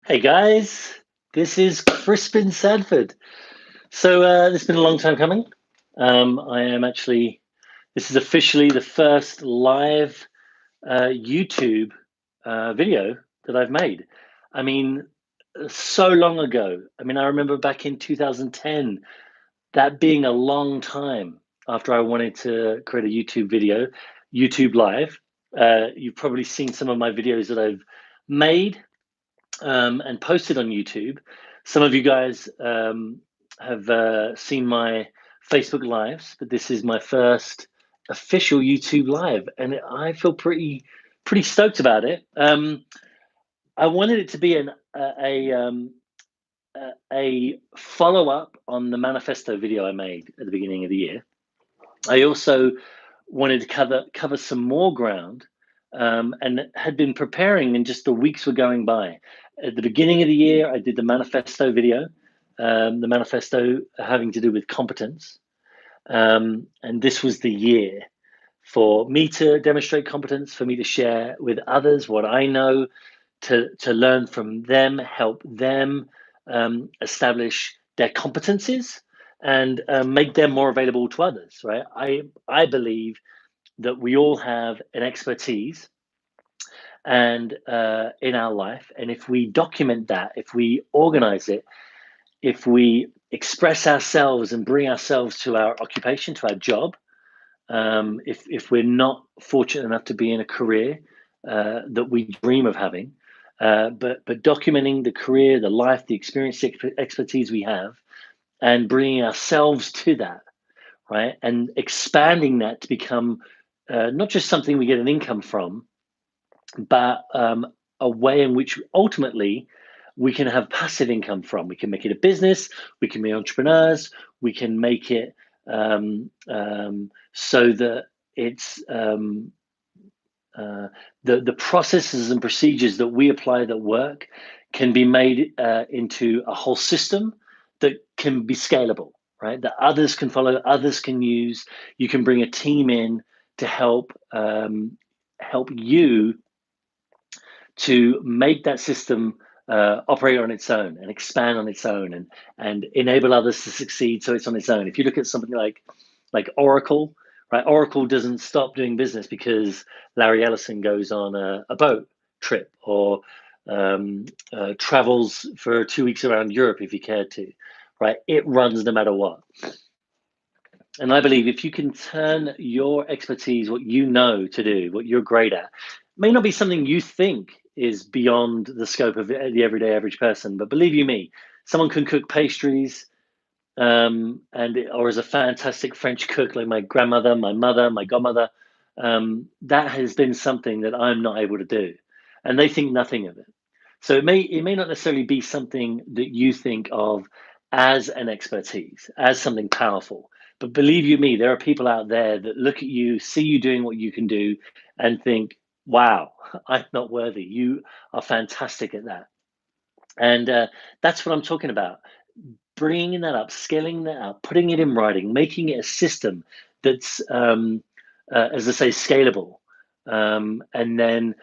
Hey guys, this is Crispin Sadford. This has been a long time coming. This is officially the first live YouTube video that I've made. I mean, so long ago. I remember back in 2010, that being a long time after I wanted to create a YouTube video, YouTube Live. You've probably seen some of my videos that I've made and posted on YouTube. Some of you guys have seen my Facebook Lives, but this is my first official YouTube Live, and I feel pretty stoked about it. I wanted it to be a follow up on the Manifesto video I made at the beginning of the year. I also wanted to cover some more ground, and had been preparing, and just the weeks were going by. At the beginning of the year, I did the manifesto video, the manifesto having to do with competence, and this was the year for me to demonstrate competence, for me to share with others what I know, to learn from them, help them establish their competencies, and make them more available to others. Right? I believe that we all have an expertise and in our life, and if we document that, if we organize it, if we express ourselves and bring ourselves to our occupation, to our job, if we're not fortunate enough to be in a career that we dream of having, but documenting the career, the life, the experience, the expertise we have, and bringing ourselves to that, right, and expanding that to become not just something we get an income from, but a way in which ultimately we can have passive income from. We can make it a business, we can be entrepreneurs, we can make it so that it's the processes and procedures that we apply that work can be made into a whole system that can be scalable, right? That others can follow, others can use. You can bring a team in to help you to make that system operate on its own and expand on its own, and enable others to succeed so it's on its own. If you look at something like Oracle, right? Oracle doesn't stop doing business because Larry Ellison goes on a boat trip, or travels for 2 weeks around Europe if he cared to, right? It runs no matter what. And I believe if you can turn your expertise, what you know to do, what you're great at, may not be something you think is beyond the scope of the everyday average person, but believe you me, someone can cook pastries, or is a fantastic French cook like my grandmother, my mother, my godmother. That has been something that I'm not able to do, and they think nothing of it. So it may not necessarily be something that you think of as an expertise, as something powerful. But believe you me, there are people out there that look at you, see you doing what you can do, and think, "Wow, I'm not worthy. You are fantastic at that." And that's what I'm talking about, bringing that up, scaling that up, putting it in writing, making it a system that's, as I say, scalable, and then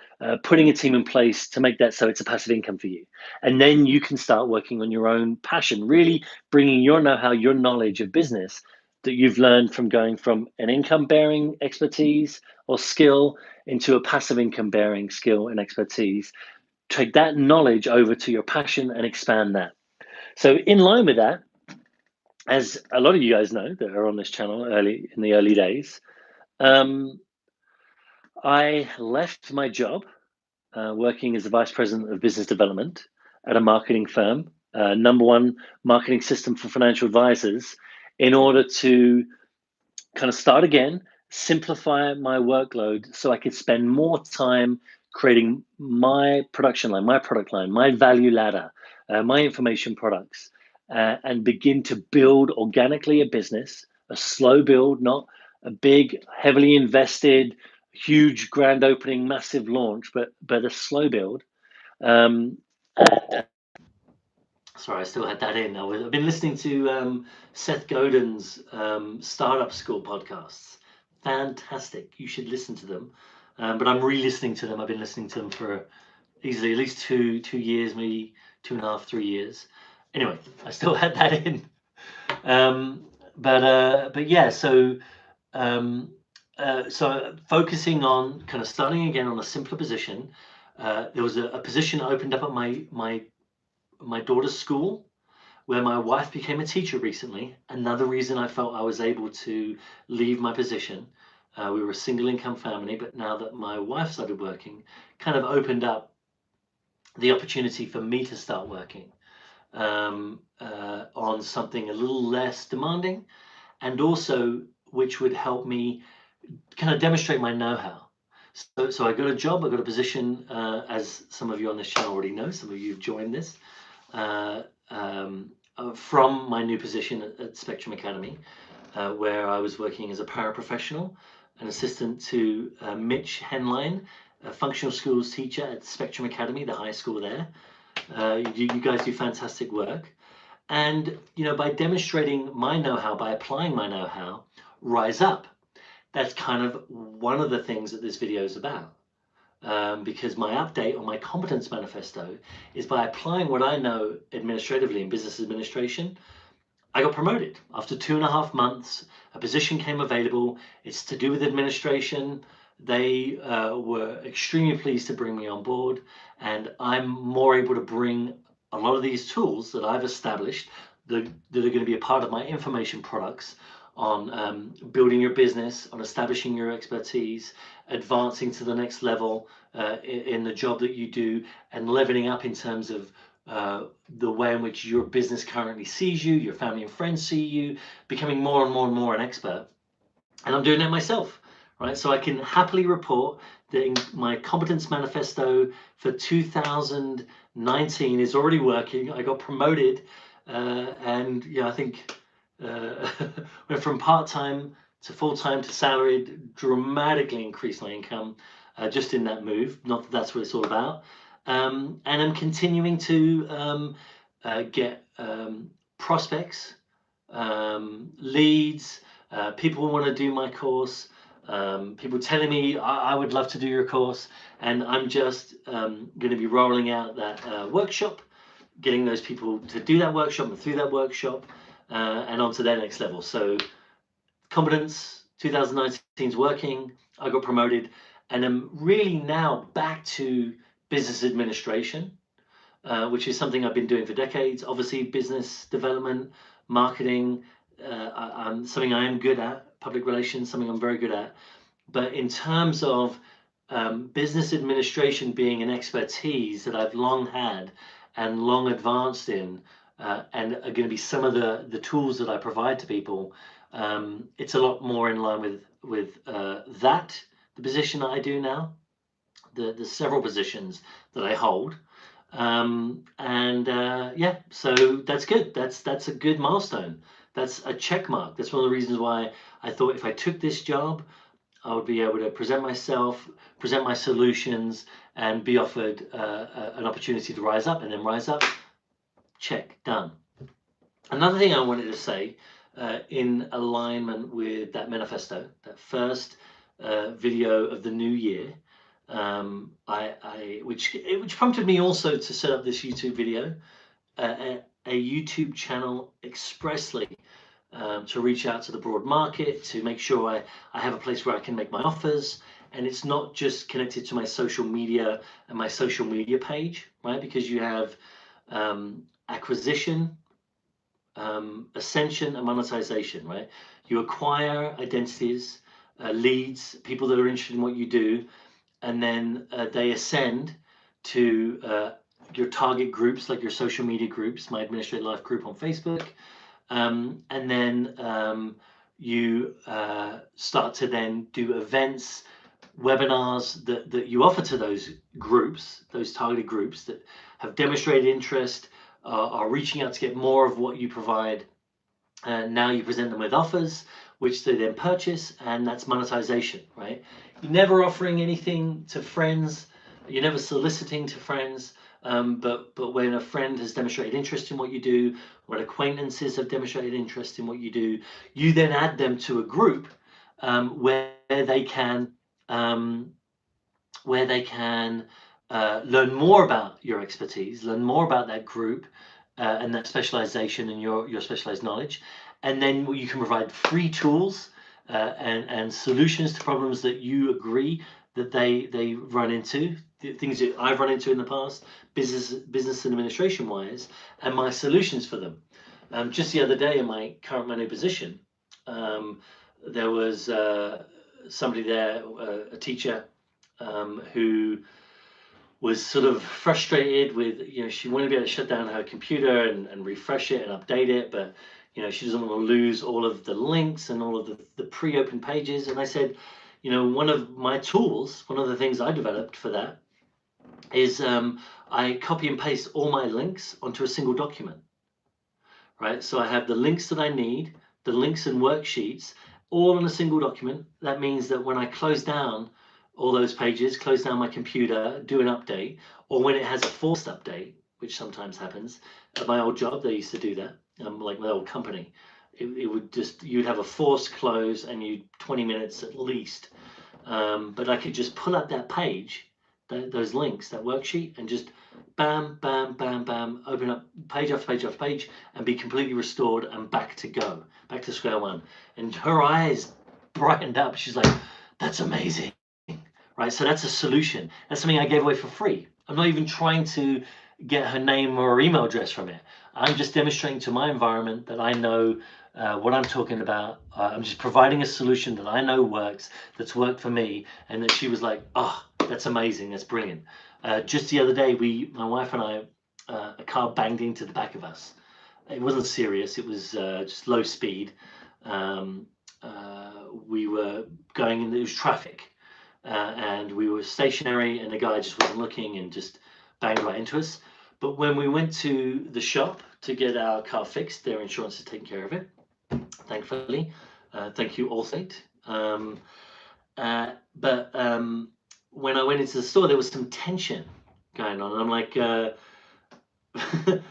putting a team in place to make that so it's a passive income for you. And then you can start working on your own passion, really bringing your know-how, your knowledge of business that you've learned from going from an income bearing expertise or skill into a passive income bearing skill and expertise. Take that knowledge over to your passion and expand that. So, in line with that, as a lot of you guys know that are on this channel early in the early days, um, I left my job working as the vice president of business development at a marketing firm, number one marketing system for financial advisors, in order to kind of start again, simplify my workload so I could spend more time creating my production line, my product line, my value ladder, my information products, and begin to build organically a business, a slow build, not a big, heavily invested, huge, grand opening, massive launch, but a slow build. And Sorry, I still had that in. I've been listening to Seth Godin's Startup School podcasts. Fantastic. You should listen to them. But I'm re-listening to them. I've been listening to them for easily at least two years, maybe 2.5, 3 years. Anyway, I still had that in. But yeah, so focusing on kind of starting again on a simpler position. There was a position opened up at my daughter's school where my wife became a teacher recently. Another reason I felt I was able to leave my position. We were a single income family, but now that my wife started working, kind of opened up the opportunity for me to start working on something a little less demanding, and also which would help me kind of demonstrate my know-how. So I got a job, I got a position, as some of you on this channel already know, some of you have joined this, from my new position at Spectrum Academy, where I was working as a paraprofessional, an assistant to Mitch Henline, a functional skills teacher at Spectrum Academy, the high school there. You guys do fantastic work. And, by demonstrating my know-how, by applying my know-how, rise up. That's kind of one of the things that this video is about. Because my update on my competence manifesto is by applying what I know administratively in business administration, I got promoted. After 2.5 months, a position came available. It's to do with administration. They were extremely pleased to bring me on board, and I'm more able to bring a lot of these tools that I've established that are going to be a part of my information products on building your business, on establishing your expertise, advancing to the next level in the job that you do, and leveling up in terms of the way in which your business currently sees you, your family and friends see you, becoming more and more and more an expert. And I'm doing that myself, right? So I can happily report that in my competence manifesto for 2019 is already working. I got promoted, and I think went from part-time to full-time to salaried, dramatically increased my income just in that move. Not that that's what it's all about. And I'm continuing to get prospects, leads, people who want to do my course, people telling me I would love to do your course, and I'm just going to be rolling out that workshop, getting those people to do that workshop and through that workshop, and on to their next level. So Competence 2019 is working. I got promoted, and I'm really now back to business administration, which is something I've been doing for decades. Obviously, business development, marketing, something I am good at, public relations, something I'm very good at. But in terms of business administration being an expertise that I've long had and long advanced in, and are going to be some of the tools that I provide to people, it's a lot more in line with that, the position that I do now, the several positions that I hold. Yeah, so that's good. That's a good milestone. That's a check mark. That's one of the reasons why I thought if I took this job, I would be able to present myself, present my solutions, and be offered an opportunity to rise up, and then rise up. Check, done. Another thing I wanted to say, in alignment with that manifesto, that first video of the new year, which prompted me also to set up this YouTube video, a YouTube channel expressly to reach out to the broad market, to make sure I have a place where I can make my offers, and it's not just connected to my social media and my social media page, right? Because you have acquisition, ascension, and monetization, right? You acquire identities, leads, people that are interested in what you do, and then they ascend to your target groups, like your social media groups, my Administrate Life group on Facebook, and then you start to then do events, webinars that you offer to those groups, those targeted groups that have demonstrated interest, are reaching out to get more of what you provide. And now you present them with offers, which they then purchase, and that's monetization, right? You're never offering anything to friends, you're never soliciting to friends, but when a friend has demonstrated interest in what you do, when acquaintances have demonstrated interest in what you do, you then add them to a group where they can learn more about your expertise, learn more about that group and that specialization and your specialized knowledge. And then you can provide free tools and solutions to problems that you agree that they run into, the things that I've run into in the past, business and administration wise, and my solutions for them. Just the other day in my current new position, there was somebody there, a teacher, who was sort of frustrated with, she wanted to be able to shut down her computer and refresh it and update it, but she doesn't want to lose all of the links and all of the pre-opened pages. And I said, one of my tools, one of the things I developed for that is I copy and paste all my links onto a single document, right? So I have the links that I need, the links and worksheets, all in a single document. That means that when I close down all those pages, close down my computer, do an update, or when it has a forced update, which sometimes happens. At my old job, they used to do that, like my old company. It would just, you'd have a forced close and you 20 minutes at least. But I could just pull up that page, those links, that worksheet, and just bam, bam, bam, bam, open up page after page after page and be completely restored and back to go, back to square one. And her eyes brightened up. She's like, that's amazing. Right, so that's a solution. That's something I gave away for free. I'm not even trying to get her name or email address from it. I'm just demonstrating to my environment that I know what I'm talking about. I'm just providing a solution that I know works, that's worked for me, and that she was like, oh, that's amazing, that's brilliant. Just the other day, my wife and I, a car banged into the back of us. It wasn't serious, it was just low speed. We were going in, there was traffic. And we were stationary and the guy just wasn't looking and just banged right into us. But when we went to the shop to get our car fixed, their insurance had taken care of it, thankfully. Thank you, Allstate. But when I went into the store, there was some tension going on. And I'm like,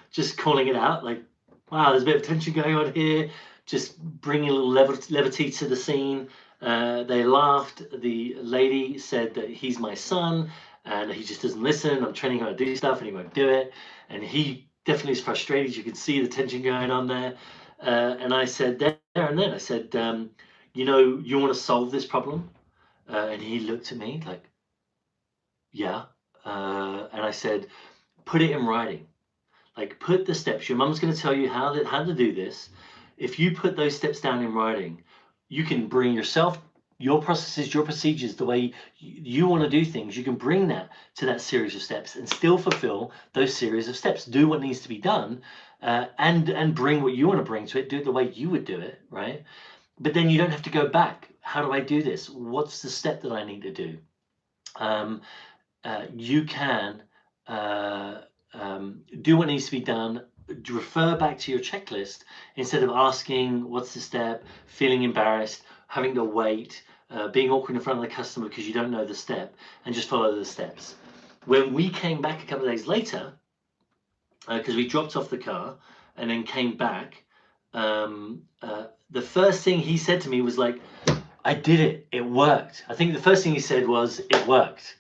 just calling it out, like, wow, there's a bit of tension going on here. Just bringing a little levity to the scene. They laughed. The lady said that he's my son and he just doesn't listen. I'm training him how to do stuff and he won't do it. And he definitely is frustrated. You could see the tension going on there. And I said there and then, I said, you want to solve this problem? And he looked at me like, yeah. And I said, put it in writing. Like, put the steps. Your mum's going to tell you how to do this. If you put those steps down in writing, you can bring yourself, your processes, your procedures, the way you want to do things. You can bring that to that series of steps and still fulfill those series of steps. Do what needs to be done, and bring what you want to bring to it. Do it the way you would do it, right? But then you don't have to go back. How do I do this? What's the step that I need to do? You can do what needs to be done, refer back to your checklist instead of asking what's the step, feeling embarrassed, having to wait, being awkward in front of the customer because you don't know the step, and just follow the steps. When we came back a couple of days later, because we dropped off the car and then came back, the first thing he said to me was like, I did it, it worked. I think the first thing he said was, it worked.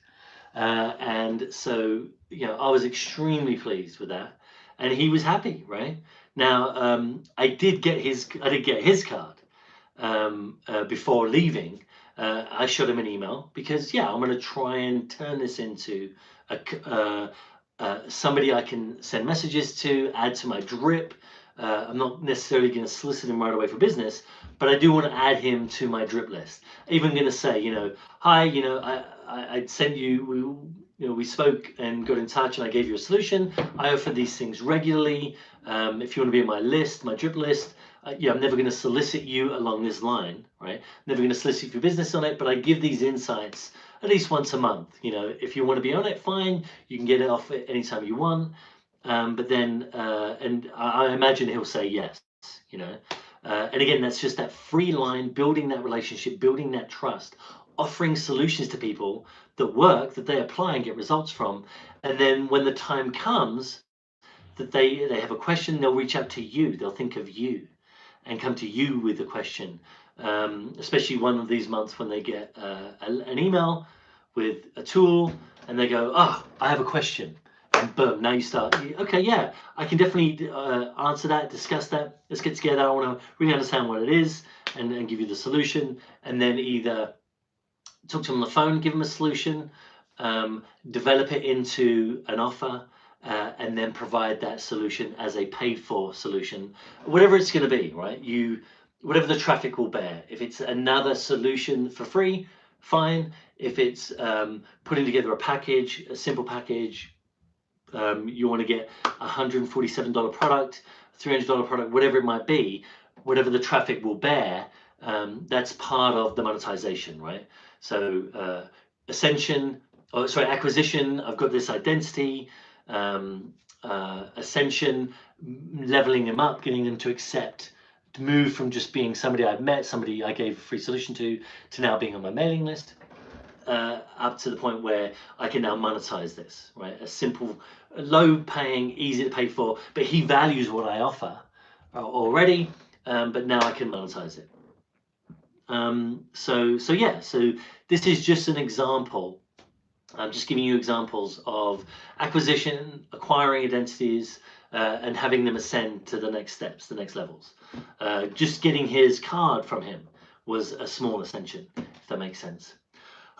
And so, I was extremely pleased with that, and he was happy. Right now, I did get his card before leaving. I shot him an email because, I'm going to try and turn this into somebody I can send messages to, add to my drip. I'm not necessarily going to solicit him right away for business, but I do want to add him to my drip list. Even going to say, hi, I'd sent you, we spoke and got in touch and I gave you a solution. I offer these things regularly. If you want to be on my list, my drip list, I'm never going to solicit you along this line, right? Never going to solicit your business on it, but I give these insights at least once a month. If you want to be on it, fine. You can get it off at anytime you want. But then, and I imagine he'll say yes, and again, that's just that free line, building that relationship, building that trust, offering solutions to people that work, that they apply and get results from. And then when the time comes that they have a question, they'll reach out to you, they'll think of you and come to you with a question, especially one of these months when they get an email with a tool and they go, oh, I have a question. And boom, now you start, okay, yeah, I can definitely answer that, discuss that. Let's get together. I want to really understand what it is and give you the solution. And then either talk to them on the phone, give them a solution, develop it into an offer, and then provide that solution as a paid for solution, whatever it's going to be, right? Whatever the traffic will bear. If it's another solution for free, fine. If it's putting together a package, a simple package, you want to get a $147 product, $300 product, whatever it might be, whatever the traffic will bear, that's part of the monetization, right? So acquisition, I've got this identity, ascension, leveling them up, getting them to accept, to move from just being somebody I've met, somebody I gave a free solution to now being on my mailing list. Up to the point where I can now monetize this, right? A simple, low-paying, easy to pay for, but he values what I offer already, but now I can monetize it. So this is just an example. I'm just giving you examples of acquisition, acquiring identities, and having them ascend to the next steps, the next levels. Just getting his card from him was a small ascension, if that makes sense.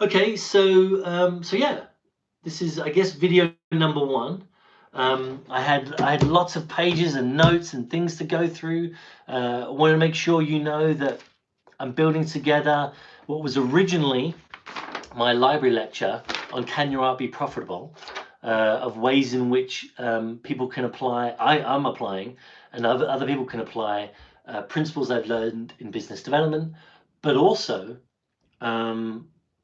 Okay, so yeah, this is, I guess, video number 1. I had lots of pages and notes and things to go through. I want to make sure you know that I'm building together what was originally my library lecture on Can Your Art Be Profitable, of ways in which people can apply, I'm applying, and other people can apply principles I've learned in business development, but also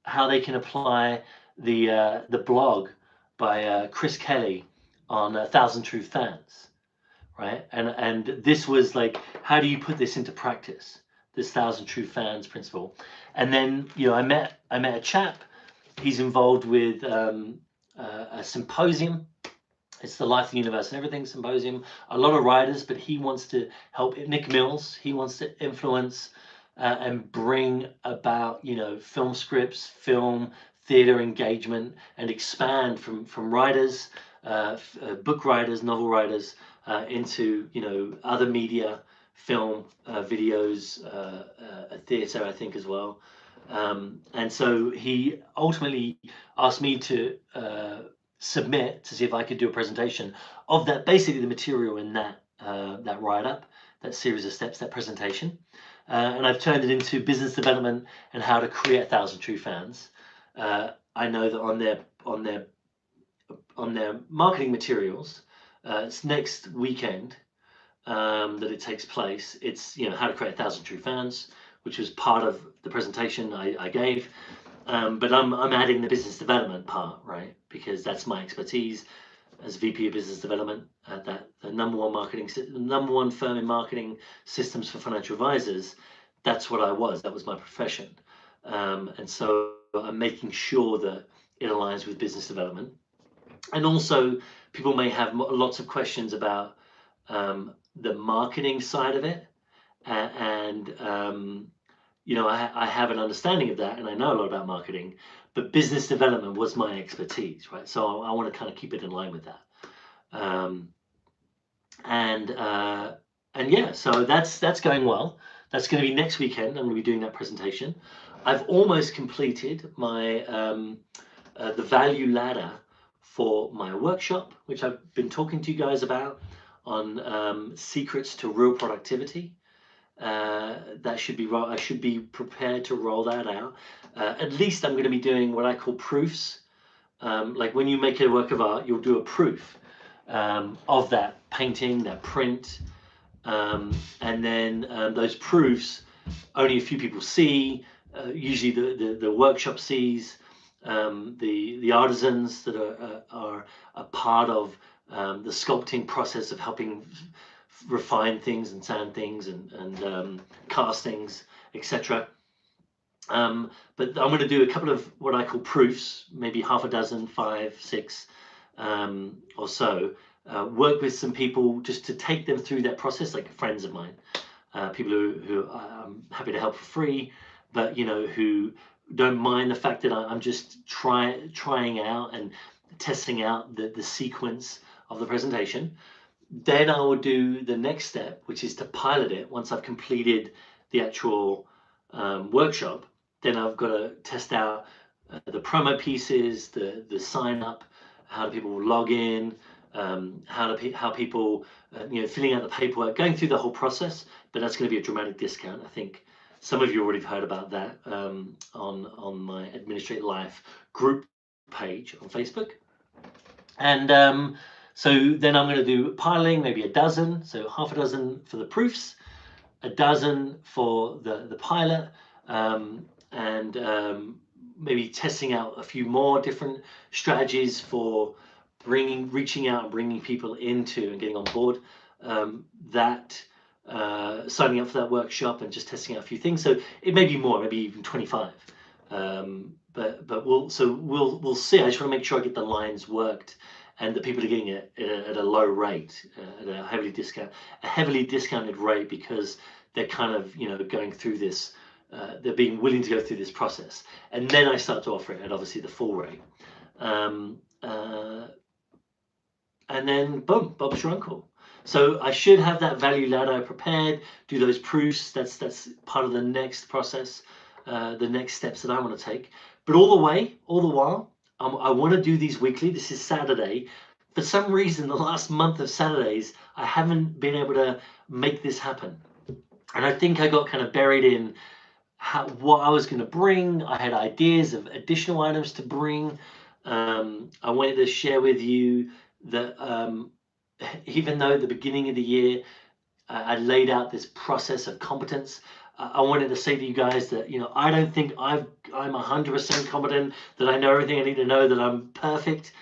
how they can apply the blog by Chris Kelly on 1,000 True Fans, right? And this was like, how do you put this into practice? This 1,000 True Fans principle. And then I met a chap. He's involved with a symposium. It's the Life, the Universe, and Everything symposium. A lot of writers, but he wants to help. Nick Mills. He wants to influence and bring about film scripts, film theater engagement, and expand from writers, book writers, novel writers, into other media, film, videos, theater, I think, as well. And so he ultimately asked me to submit to see if I could do a presentation of that, basically the material in that write-up, that series of steps, that presentation. And I've turned it into business development and how to create 1,000 True Fans. I know that on their marketing materials, it's next weekend that it takes place. It's how to create 1,000 True Fans, which was part of the presentation I gave. But I'm adding the business development part, right? Because that's my expertise as VP of Business Development at the number one firm in marketing systems for financial advisors. That's what I was. That was my profession. And so I'm making sure that it aligns with business development. And also, people may have lots of questions about the marketing side of it, and I have an understanding of that, and I know a lot about marketing, but business development was my expertise, right? So I want to kind of keep it in line with that. And yeah, so that's going well. That's going to be next weekend. I'm going to be doing that presentation. I've almost completed my the value ladder for my workshop, which I've been talking to you guys about on secrets to real productivity. That should be I should be prepared to roll that out. At least I'm going to be doing what I call proofs. Like when you make a work of art, you'll do a proof of that painting, that print, and then those proofs only a few people see. Usually the workshop sees. The artisans that are a part of the sculpting process of helping refine things and sand things and cast things, etc. But I'm going to do a couple of what I call proofs, maybe half a dozen, 5, 6 or so. Work with some people just to take them through that process, like friends of mine, people who I'm happy to help for free, but who don't mind the fact that I'm just trying out and testing out the sequence of the presentation. Then I will do the next step, which is to pilot it. Once I've completed the actual workshop, then I've got to test out the promo pieces, the sign up, how do people log in, how people filling out the paperwork, going through the whole process. But that's going to be a dramatic discount. I think some of you already have heard about that on my Administrate Life group page on Facebook. And so then I'm going to do piling, maybe a dozen, so half a dozen for the proofs, a dozen for the pilot, and maybe testing out a few more different strategies for reaching out and bringing people into and getting on board signing up for that workshop and just testing out a few things. So it may be more, maybe even 25. But we'll see. I just want to make sure I get the lines worked and that people are getting it at a low rate, at a heavily discounted rate, because they're kind of going through this. They're being willing to go through this process, and then I start to offer it at obviously the full rate. And then boom, Bob's your uncle. So I should have that value ladder prepared, do those proofs. That's part of the next process, the next steps that I want to take. But all the while, I want to do these weekly. This is Saturday. For some reason, the last month of Saturdays, I haven't been able to make this happen. And I think I got kind of buried in what I was going to bring. I had ideas of additional items to bring. I wanted to share with you that even though at the beginning of the year I laid out this process of competence, I wanted to say to you guys that I don't think I'm 100% competent, that I know everything I need to know, that I'm perfect.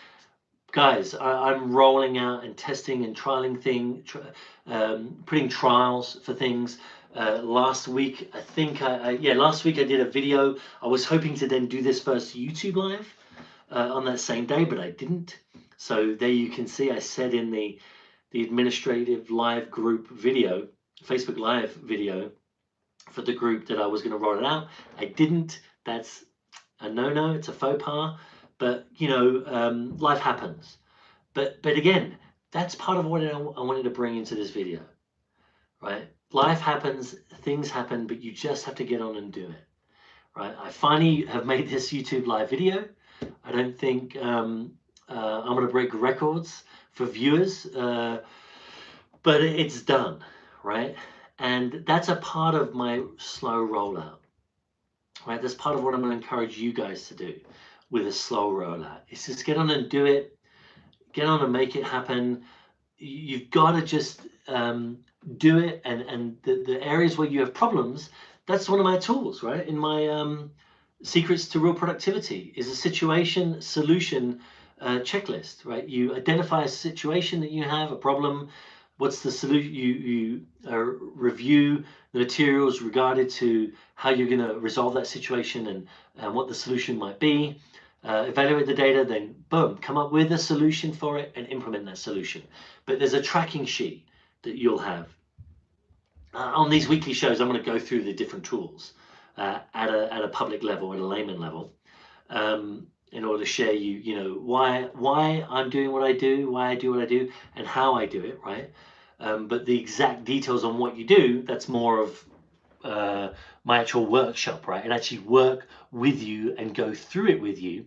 Guys, I'm rolling out and testing and trialing putting trials for things. Last week, I think last week I did a video. I was hoping to then do this first YouTube live on that same day, but I didn't. So there you can see I said in the administrative live group video, Facebook live video for the group, that I was going to roll it out. I didn't. That's a no-no. It's a faux pas. But life happens. But again, that's part of what I wanted to bring into this video, right? Life happens, things happen, but you just have to get on and do it, right? I finally have made this YouTube live video. I don't think I'm going to break records for viewers, but it's done, right? And that's a part of my slow rollout, right? That's part of what I'm going to encourage you guys to do with a slow rollout. It's just get on and do it. Get on and make it happen. You've got to just do it. And the areas where you have problems, that's one of my tools, right? In my secrets to real productivity is a situation solution checklist, right? You identify a situation that you have, a problem. What's the solution? You review the materials regarding to how you're going to resolve that situation and what the solution might be. Evaluate the data, then boom, come up with a solution for it and implement that solution. But there's a tracking sheet that you'll have. On these weekly shows, I'm going to go through the different tools at a public level, at a layman level, in order to share why I'm doing what I do, why I do what I do, and how I do it, right? But the exact details on what you do, that's more of my actual workshop, right? And actually work with you and go through it with you,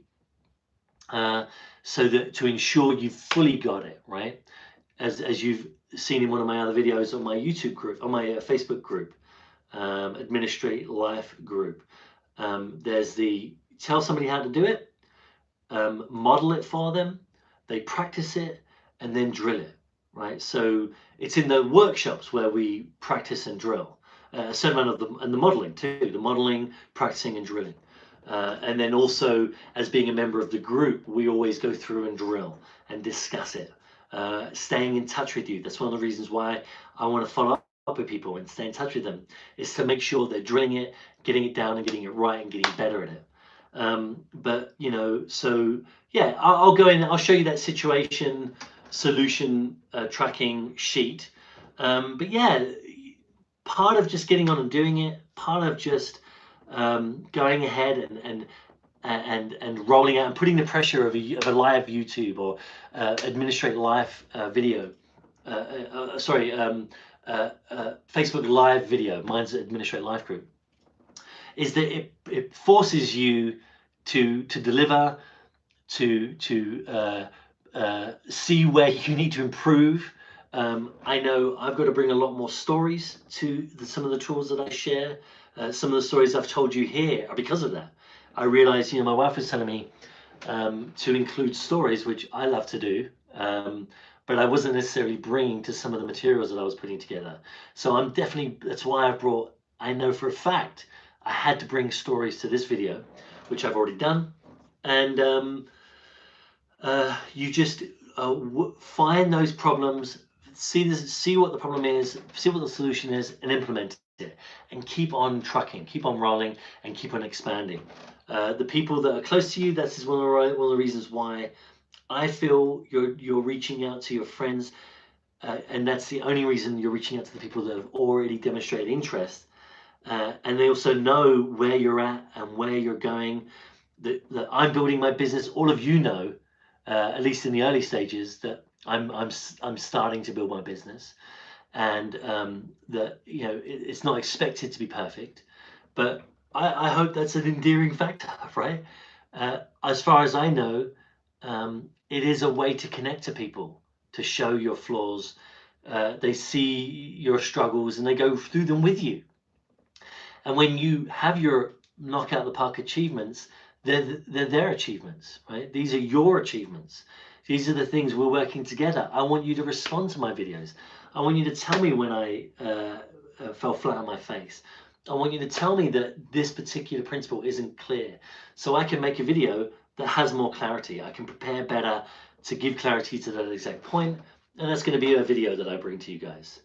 so that to ensure you've fully got it, right? As you've seen in one of my other videos on my YouTube group, on my Facebook group, Administrate Life group, there's the tell somebody how to do it, model it for them, they practice it, and then drill it, right? So it's in the workshops where we practice and drill. A certain amount of and the modeling too, the modeling, practicing and drilling. And then also, as being a member of the group, we always go through and drill and discuss it. Staying in touch with you. That's one of the reasons why I want to follow up with people and stay in touch with them, is to make sure they're drilling it, getting it down and getting it right and getting better at it. But so yeah, I'll go in, I'll show you that situation solution tracking sheet. But yeah, part of just getting on and doing it, part of just going ahead and rolling out and putting the pressure of a live YouTube or administrate live video. Sorry, Facebook Live video. Mine's Administrate Live Group. Is that it forces you to deliver, to see where you need to improve. I know I've got to bring a lot more stories to some of the tools that I share. Some of the stories I've told you here are because of that. I realized, my wife was telling me to include stories, which I love to do, but I wasn't necessarily bringing to some of the materials that I was putting together. So that's why I know for a fact I had to bring stories to this video, which I've already done. And you just find those problems, see what the problem is, see what the solution is, and implement it, and keep on trucking, keep on rolling, and keep on expanding. The people that are close to you, that is one of the reasons why I feel you're reaching out to your friends, and that's the only reason you're reaching out to the people that have already demonstrated interest, and they also know where you're at and where you're going. That I'm building my business. All of you know, at least in the early stages, that I'm starting to build my business, and that it's not expected to be perfect, but I hope that's an endearing factor, right? As far as I know, it is a way to connect to people, to show your flaws. They see your struggles and they go through them with you. And when you have your knock out the park achievements, they're their achievements, right? These are your achievements. These are the things we're working together. I want you to respond to my videos. I want you to tell me when I fell flat on my face. I want you to tell me that this particular principle isn't clear, so I can make a video that has more clarity. I can prepare better to give clarity to that exact point, and that's going to be a video that I bring to you guys.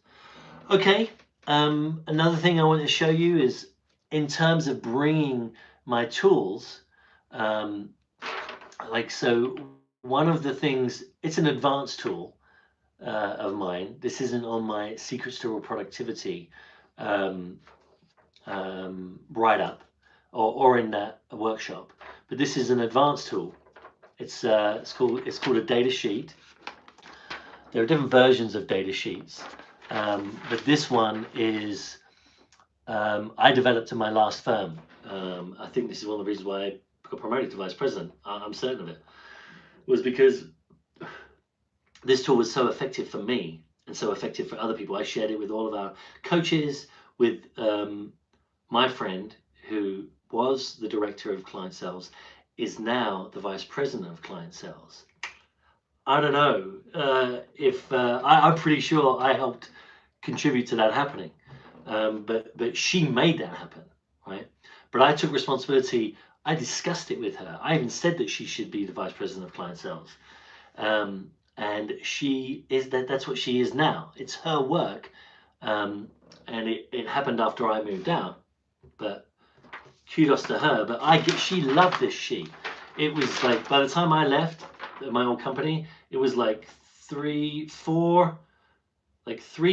Okay, another thing I want to show you is in terms of bringing my tools, so one of the things, it's an advanced tool of mine. This isn't on my Secrets to Real Productivity write-up or in that workshop, but this is an advanced tool. It's called a data sheet. There are different versions of data sheets, but this one is I developed in my last firm. I think this is one of the reasons why I got promoted to vice president. I'm certain of it, was because this tool was so effective for me and so effective for other people. I shared it with all of our coaches, with my friend who was the director of client sales, is now the vice president of client sales. I don't know if I'm pretty sure I helped contribute to that happening, but she made that happen, right? But I took responsibility. I discussed it with her. I even said that she should be the vice president of client sales, and she is that's what she is now. It's her work, and it happened after I moved out. But kudos to her. But she loved this sheet. It was like, by the time I left my old company, it was like 3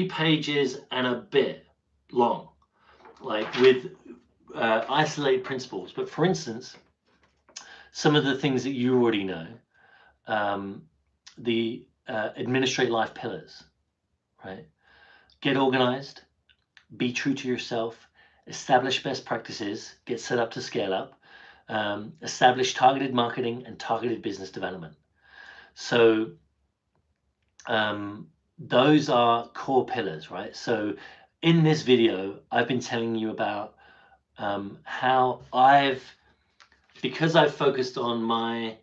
pages and a bit long, like with isolated principles. But for instance, some of the things that you already know, the administrate life pillars, right? Get organized, be true to yourself, establish best practices, get set up to scale up, establish targeted marketing and targeted business development. So those are core pillars, right? So in this video, I've been telling you about how because I've focused on my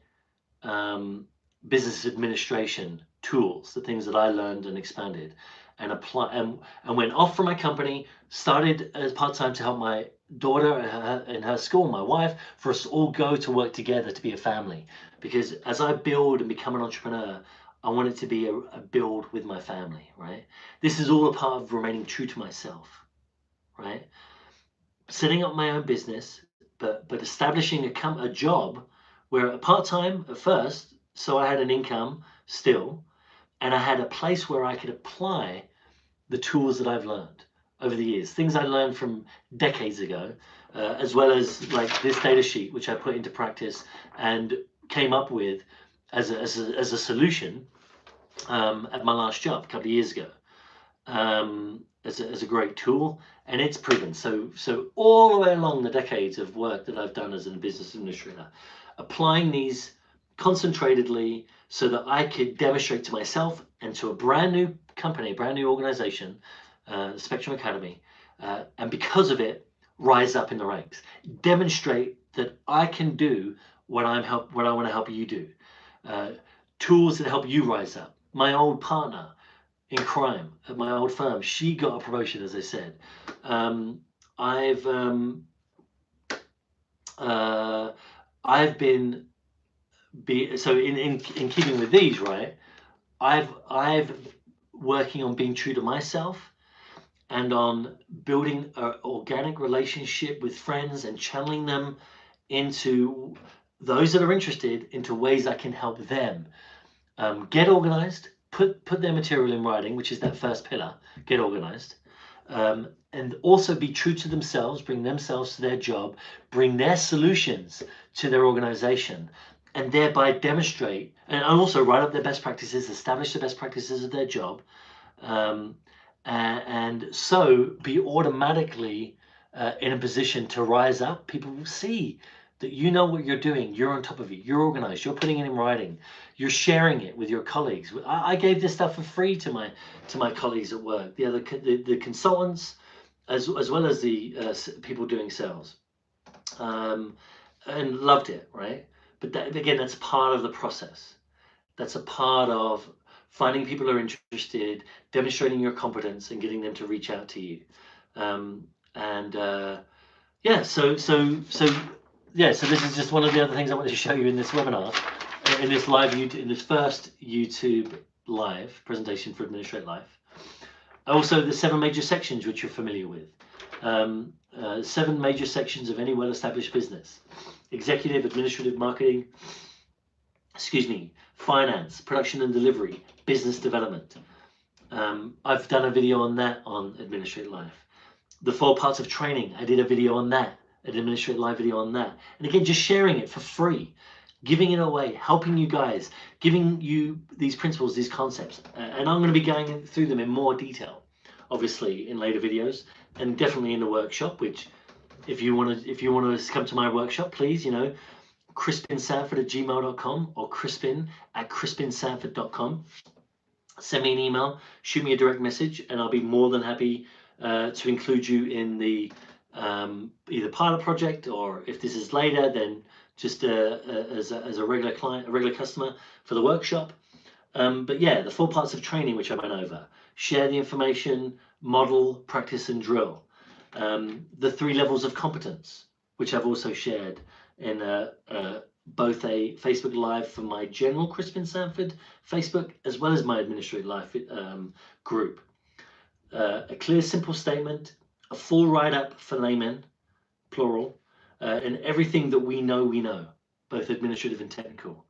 business administration tools, the things that I learned and expanded and went off from my company, started as part-time to help my daughter in her school, my wife, for us to all go to work together to be a family. Because as I build and become an entrepreneur, I want it to be a build with my family, right? This is all a part of remaining true to myself, right? Setting up my own business, but establishing a job where part-time at first, so I had an income still, and I had a place where I could apply the tools that I've learned. over the years, things I learned from decades ago, as well as like this data sheet, which I put into practice and came up with as a solution at my last job a couple of years ago, as a great tool, and it's proven. So all the way along the decades of work that I've done as a business administrator, applying these concentratedly so that I could demonstrate to myself and to a brand new company, a brand new organization, Spectrum Academy, and because of it, rise up in the ranks, demonstrate that I can do what I want to help you do, tools that help you rise up. My old partner in crime at my old firm, she got a promotion, as I said. I've been so in keeping with these, right? I've working on being true to myself and on building an organic relationship with friends and channeling them into those that are interested into ways I can help them get organized, put their material in writing, which is that first pillar, get organized, and also be true to themselves, bring themselves to their job, bring their solutions to their organization, and thereby demonstrate and also write up their best practices, establish the best practices of their job, and so be automatically in a position to rise up. People will see that you know what you're doing, you're on top of it, you're organized, you're putting it in writing, you're sharing it with your colleagues. I gave this stuff for free to my colleagues at work, the consultants, as well as the people doing sales, and loved it, right? But that, again, that's part of the process. That's a part of finding people who are interested, demonstrating your competence, and getting them to reach out to you. Yeah, so this is just one of the other things I wanted to show you in this webinar, in this live YouTube, in this first YouTube live presentation for Administrate Life. Also, the 7 major sections which you're familiar with. 7 major sections of any well-established business: executive, administrative, marketing, finance, production and delivery, business development. I've done a video on that on Administrate Life. The 4 parts of training, I did a video on that, an Administrate Live video on that. And again, just sharing it for free, giving it away, helping you guys, giving you these principles, these concepts. And I'm going to be going through them in more detail, obviously, in later videos, and definitely in the workshop, which if you want to come to my workshop, please, crispinsanford@gmail.com or crispin@crispinsanford.com. Send me an email, shoot me a direct message, and I'll be more than happy to include you in the either pilot project, or if this is later, then just as a regular client, a regular customer for the workshop. But yeah, the 4 parts of training which I went over: share the information, model, practice, and drill. The 3 levels of competence, which I've also shared in both a Facebook Live for my general Crispin Sanford Facebook, as well as my Administrate Life group. A clear, simple statement, a full write-up for laymen, plural, and everything that we know, both administrative and technical.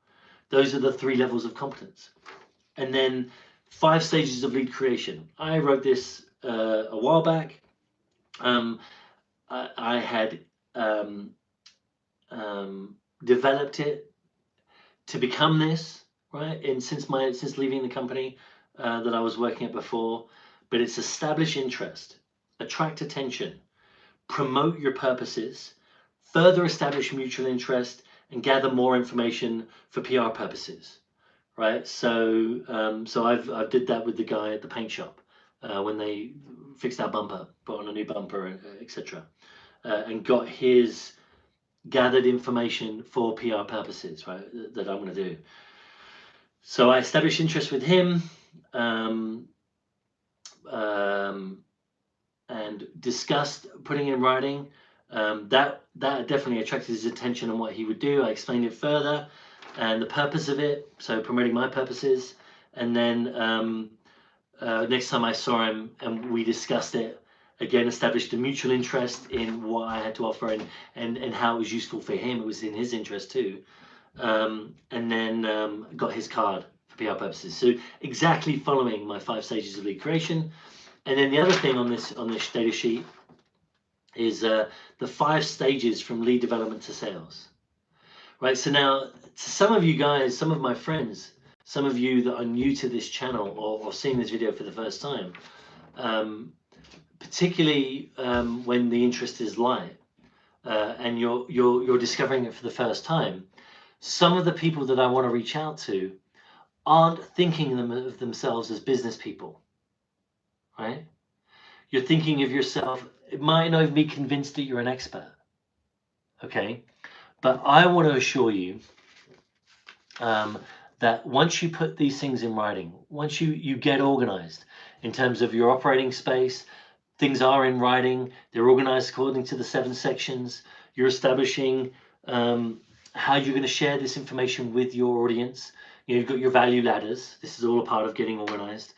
Those are the 3 levels of competence. And then 5 stages of lead creation. I wrote this a while back. I had developed it to become this, right? And since leaving the company that I was working at before, but it's establish interest, attract attention, promote your purposes, further establish mutual interest, and gather more information for PR purposes, right? So I've did that with the guy at the paint shop when they fixed our bumper, put on a new bumper, etc., and got his gathered information for PR purposes, right, that I'm going to do. So I established interest with him, and discussed putting in writing. That definitely attracted his attention on what he would do. I explained it further and the purpose of it, so promoting my purposes. And then next time I saw him and we discussed it, again, established a mutual interest in what I had to offer and how it was useful for him. It was in his interest too. And then got his card for PR purposes. So exactly following my 5 stages of lead creation. And then the other thing on this data sheet is the 5 stages from lead development to sales. Right. So now, to some of you guys, some of my friends, some of you that are new to this channel or seeing this video for the first time, particularly when the interest is light and you're discovering it for the first time, some of the people that I want to reach out to aren't thinking of themselves as business people, right? You're thinking of yourself. It might not even be convinced that you're an expert, okay? But I want to assure you that once you put these things in writing, once you get organized in terms of your operating space, things are in writing, they're organized according to the 7 sections, you're establishing how you're going to share this information with your audience. You've got your value ladders. This is all a part of getting organized.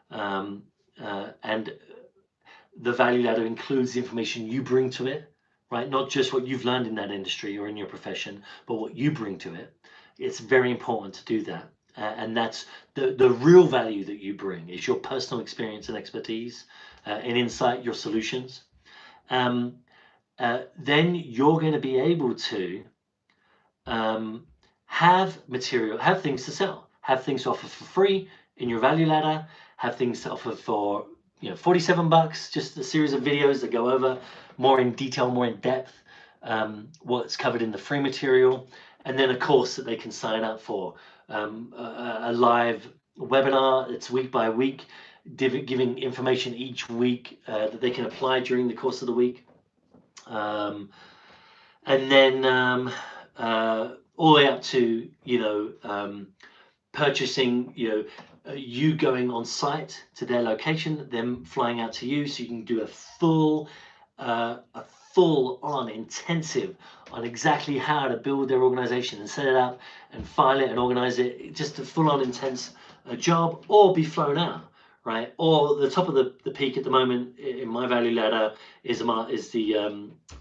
And the value ladder includes the information you bring to it, right? Not just what you've learned in that industry or in your profession, but what you bring to it. It's very important to do that. And that's the real value that you bring is your personal experience and expertise and insight, your solutions. Then you're going to be able to have material, have things to sell, have things to offer for free in your value ladder, have things to offer for $47, just a series of videos that go over more in detail, more in depth, what's covered in the free material, and then a course that they can sign up for, a live webinar that's week by week, giving information each week that they can apply during the course of the week, and then all the way up to purchasing, you going on site to their location, them flying out to you, so you can do a full on intensive on exactly how to build their organization and set it up and file it and organize it, just a full on intense job, or be flown out, right? Or the top of the peak at the moment in my value ladder is your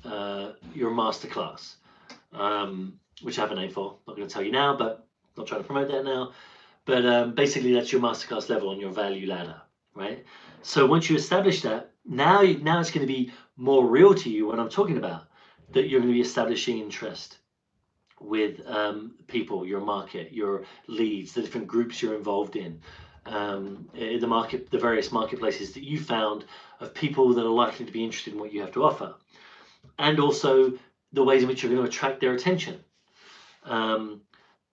masterclass, which I have a name for. Not going to tell you now, but not trying to promote that now. But basically, that's your masterclass level on your value ladder, right? So once you establish that, now it's going to be more real to you when I'm talking about that. You're going to be establishing interest with people, your market, your leads, the different groups you're involved in the market, the various marketplaces that you found of people that are likely to be interested in what you have to offer, and also the ways in which you're going to attract their attention.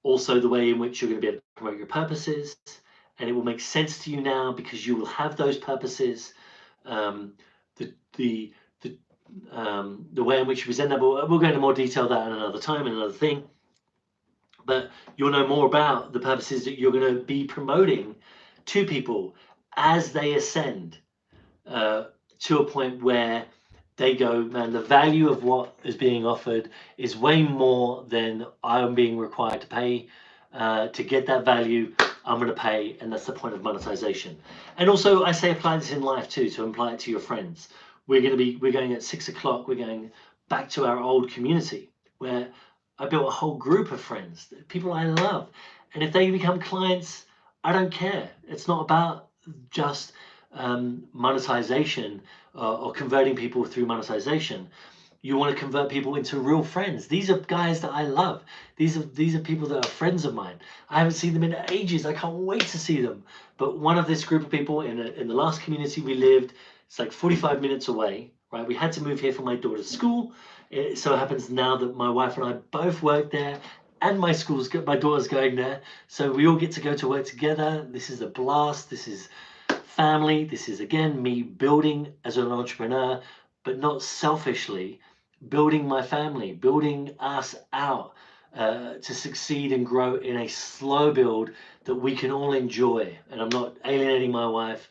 Also the way in which you're going to be able to promote your purposes, and it will make sense to you now because you will have those purposes. The way in which you present that, we'll go into more detail that at another time and another thing. But you'll know more about the purposes that you're going to be promoting to people as they ascend to a point where they go, man, the value of what is being offered is way more than I'm being required to pay. To get that value, I'm going to pay, and that's the point of monetization. And also, I say apply this in life too, to apply it to your friends. We're going at 6 o'clock. We're going back to our old community where I built a whole group of friends, people I love, and if they become clients, I don't care. It's not about just monetization or converting people through monetization. You want to convert people into real friends. These are guys that I love. These are people that are friends of mine. I haven't seen them in ages. I can't wait to see them. But one of this group of people in the last community we lived, it's like 45 minutes away, right? We had to move here for my daughter's school. It so happens now that my wife and I both work there, and my daughter's going there. So we all get to go to work together. This is a blast. This is family. This is, again, me building as an entrepreneur, but not selfishly, building my family, building us out to succeed and grow in a slow build that we can all enjoy. And I'm not alienating my wife.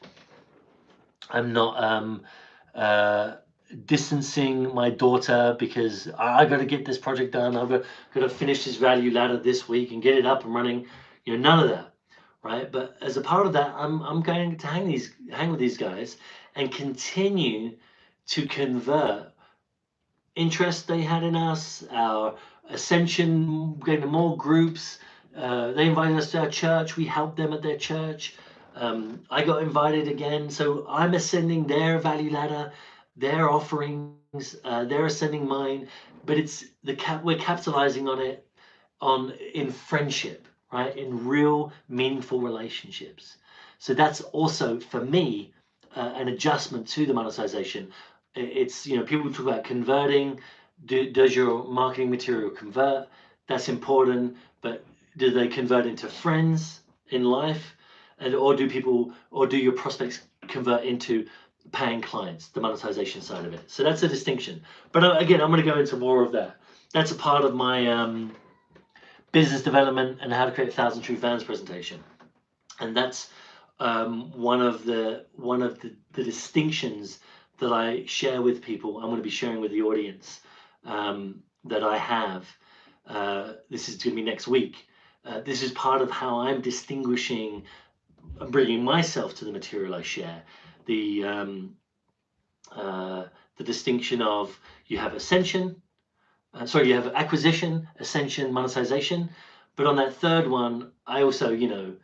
I'm not distancing my daughter because I got to get this project done. I've got to finish this value ladder this week and get it up and running. None of that, right? But as a part of that, I'm going to hang with these guys and continue to convert interest they had in us, our ascension, getting to more groups. They invited us to our church. We helped them at their church. I got invited again, so I'm ascending their value ladder, their offerings, they're ascending mine, but it's we're capitalizing on it in friendship, right? In real meaningful relationships. So that's also for me an adjustment to the monetization. It's, you know, people talk about converting. Does your marketing material convert? That's important, but do they convert into friends in life, and or do your prospects convert into paying clients? The monetization side of it. So that's a distinction. But again, I'm going to go into more of that. That's a part of my business development and how to create 1,000 true fans presentation, and that's one of the distinctions that I share with people. I'm going to be sharing with the audience that I have. This is going to be next week. This is part of how I'm distinguishing, bringing myself to the material I share. The distinction of you have ascension. You have acquisition, ascension, monetization. But on that third one, I also, you know,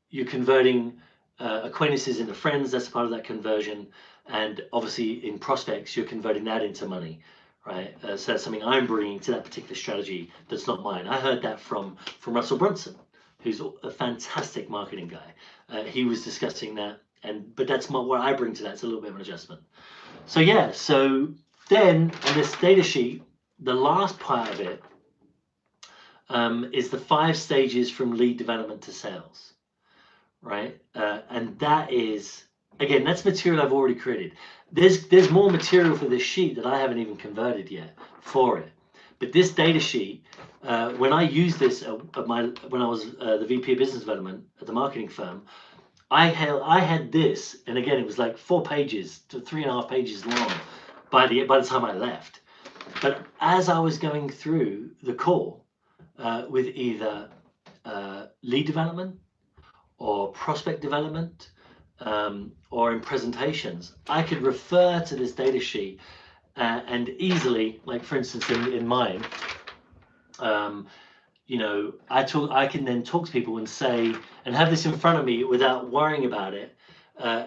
you're converting acquaintances into friends. That's part of that conversion. And obviously in prospects, you're converting that into money, right? So that's something I'm bringing to that particular strategy that's not mine. I heard that from Russell Brunson, who's a fantastic marketing guy. He was discussing that, but that's what I bring to that. It's a little bit of an adjustment. So yeah, so then on this data sheet, the last part of it is the 5 stages from lead development to sales, right? And that is, again, that's material I've already created. There's more material for this sheet that I haven't even converted yet for it. But this data sheet, when I used this when I was the VP of Business Development at the marketing firm, I had this, and again, it was like 4 pages to 3.5 pages long by the time I left. But as I was going through the call with either lead development or prospect development or in presentations, I could refer to this data sheet and easily, like for instance in mine, you know, I can then talk to people and say, and have this in front of me without worrying about it,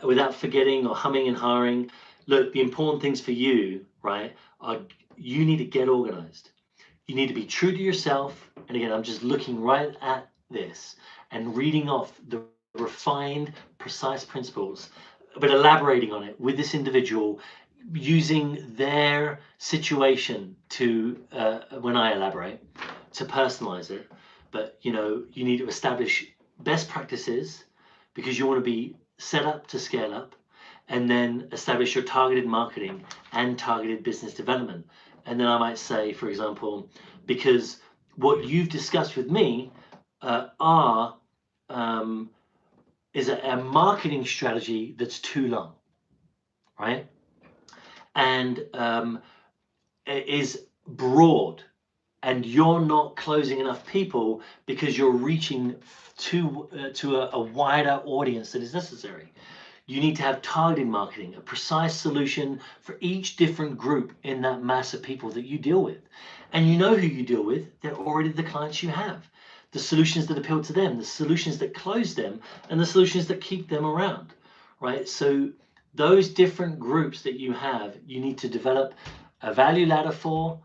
without forgetting or humming and hawing. Look, the important things for you, right, are you need to get organized. You need to be true to yourself. And again, I'm just looking right at this and reading off the refined, precise principles, but elaborating on it with this individual, using their situation to, when I elaborate, to personalize it. But you know, you need to establish best practices because you want to be set up to scale up, and then establish your targeted marketing and targeted business development. And then I might say, for example, because what you've discussed with me is a marketing strategy that's too long, right? And is broad, and you're not closing enough people because you're reaching to a wider audience that is necessary. You need to have targeted marketing, a precise solution for each different group in that mass of people that you deal with. And you know who you deal with, they're already the clients you have. The solutions that appeal to them, the solutions that close them, and the solutions that keep them around, right? So those different groups that you have, you need to develop a value ladder for,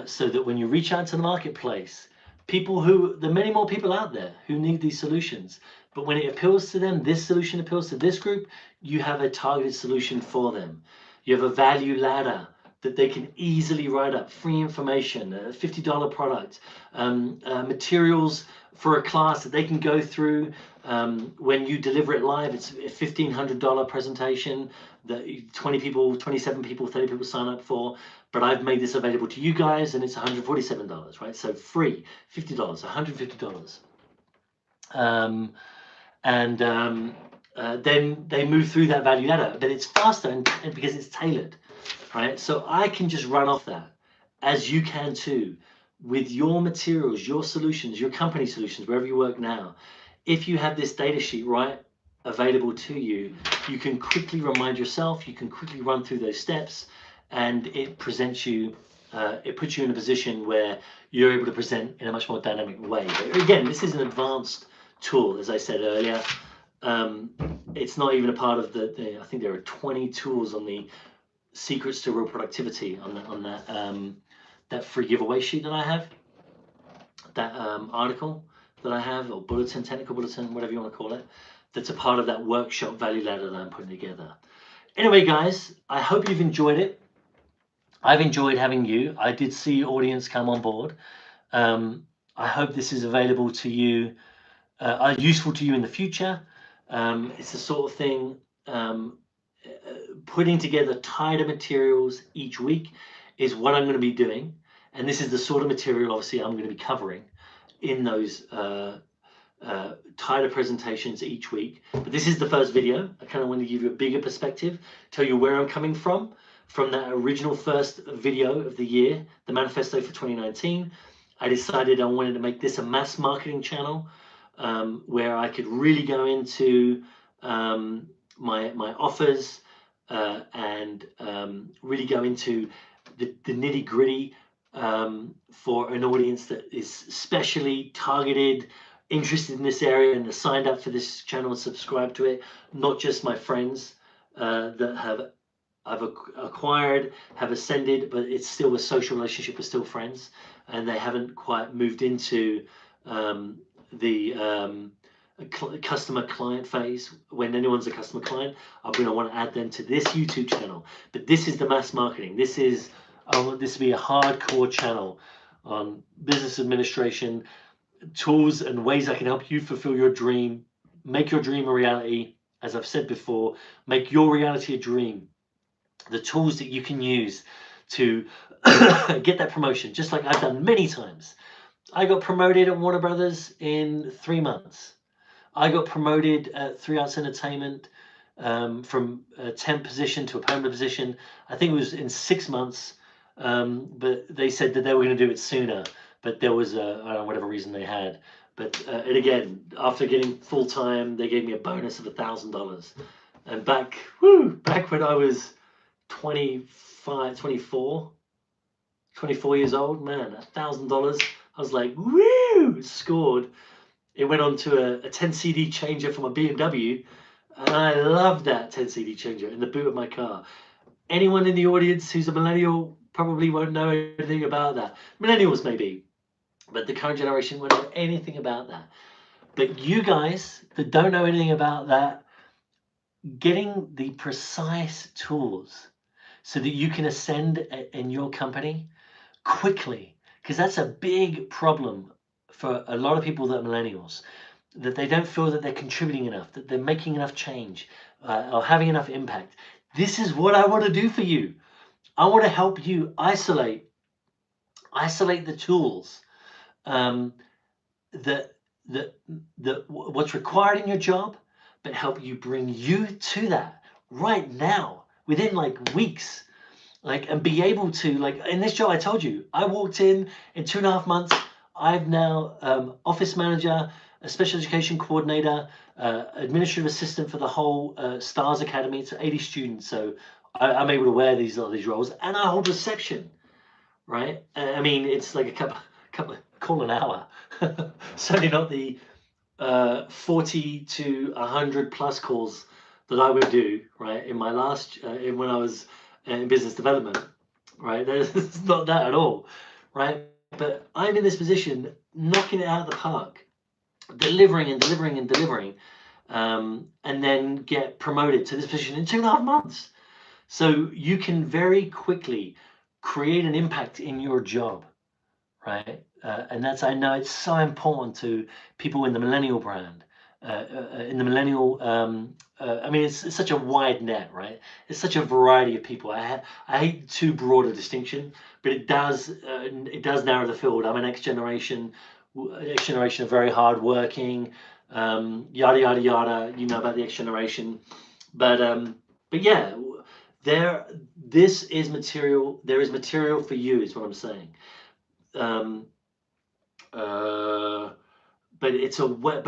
so that when you reach out to the marketplace, there are many more people out there who need these solutions. But when it appeals to them, this solution appeals to this group, you have a targeted solution for them. You have a value ladder that they can easily write up, free information, a $50 product, materials for a class that they can go through. When you deliver it live, it's a $1,500 presentation that 20 people, 27 people, 30 people sign up for. But I've made this available to you guys, and it's $147, right? So free, $50, $150. Then they move through that value ladder, but it's faster and because it's tailored, right? So I can just run off that, as you can too, with your materials, your solutions, your company solutions, wherever you work now. If you have this data sheet right available to you, you can quickly remind yourself, you can quickly run through those steps, and it presents you, it puts you in a position where you're able to present in a much more dynamic way. But again, this is an advanced tool, as I said earlier. It's not even a part of I think there are 20 tools on the secrets to real productivity on that free giveaway sheet that I have, that article that I have, or bulletin, technical bulletin, whatever you want to call it, that's a part of that workshop value ladder that I'm putting together. Anyway, guys, I hope you've enjoyed it. I've enjoyed having you. I did see audience come on board. I hope this is available to you, useful to you in the future. It's the sort of thing, putting together tighter materials each week is what I'm going to be doing. And this is the sort of material, obviously, I'm going to be covering in those tighter presentations each week. But this is the first video. I kind of want to give you a bigger perspective, tell you where I'm coming from that original first video of the year, the Manifesto for 2019. I decided I wanted to make this a mass marketing channel, where I could really go into my offers, and really go into the nitty gritty, for an audience that is specially targeted, interested in this area, and has signed up for this channel and subscribed to it. Not just my friends that I've acquired, have ascended, but it's still a social relationship, we're still friends, and they haven't quite moved into the customer client phase. When anyone's a customer client, I'm going to want to add them to this YouTube channel. But this is the mass marketing. I want this to be a hardcore channel on business administration, tools and ways I can help you fulfill your dream, make your dream a reality. As I've said before, make your reality a dream. The tools that you can use to get that promotion, just like I've done many times. I got promoted at Warner Brothers in 3 months. I got promoted at 3 Arts Entertainment, from a temp position to a permanent position. I think it was in 6 months, but they said that they were going to do it sooner. But there was I don't know, whatever reason they had. But and again, after getting full time, they gave me a bonus of $1,000. And back when I was 24 years old, man, $1,000. I was like, woo, scored. It went on to a 10 CD changer for my BMW, and I loved that 10 CD changer in the boot of my car. Anyone in the audience who's a millennial probably won't know anything about that. Millennials maybe, but the current generation won't know anything about that. But you guys that don't know anything about that, getting the precise tools so that you can ascend in your company quickly, because that's a big problem for a lot of people that are millennials, that they don't feel that they're contributing enough, that they're making enough change, or having enough impact. This is what I want to do for you. I want to help you isolate the tools, that what's required in your job, but help you bring you to that right now, within like weeks. And be able to, in this job, I told you, I walked in 2.5 months. I've now office manager, a special education coordinator, administrative assistant for the whole STARS Academy. It's 80 students, so I'm able to wear these roles, and I hold reception, right? I mean, it's like a couple call an hour. Certainly not the 40 to 100 plus calls that I would do, right, in my last when I was in business development, right? It's not that at all, right? But I'm in this position, knocking it out of the park, delivering, and then get promoted to this position in 2.5 months. So you can very quickly create an impact in your job, right? And I know it's so important to people in the millennial brand. In the millennial, I mean, it's such a wide net, right? It's such a variety of people. I hate too broad a distinction, but it does narrow the field. I'm an X generation of very hardworking, yada yada yada. You know about the X generation, but yeah, this is material. There is material for you, is what I'm saying. But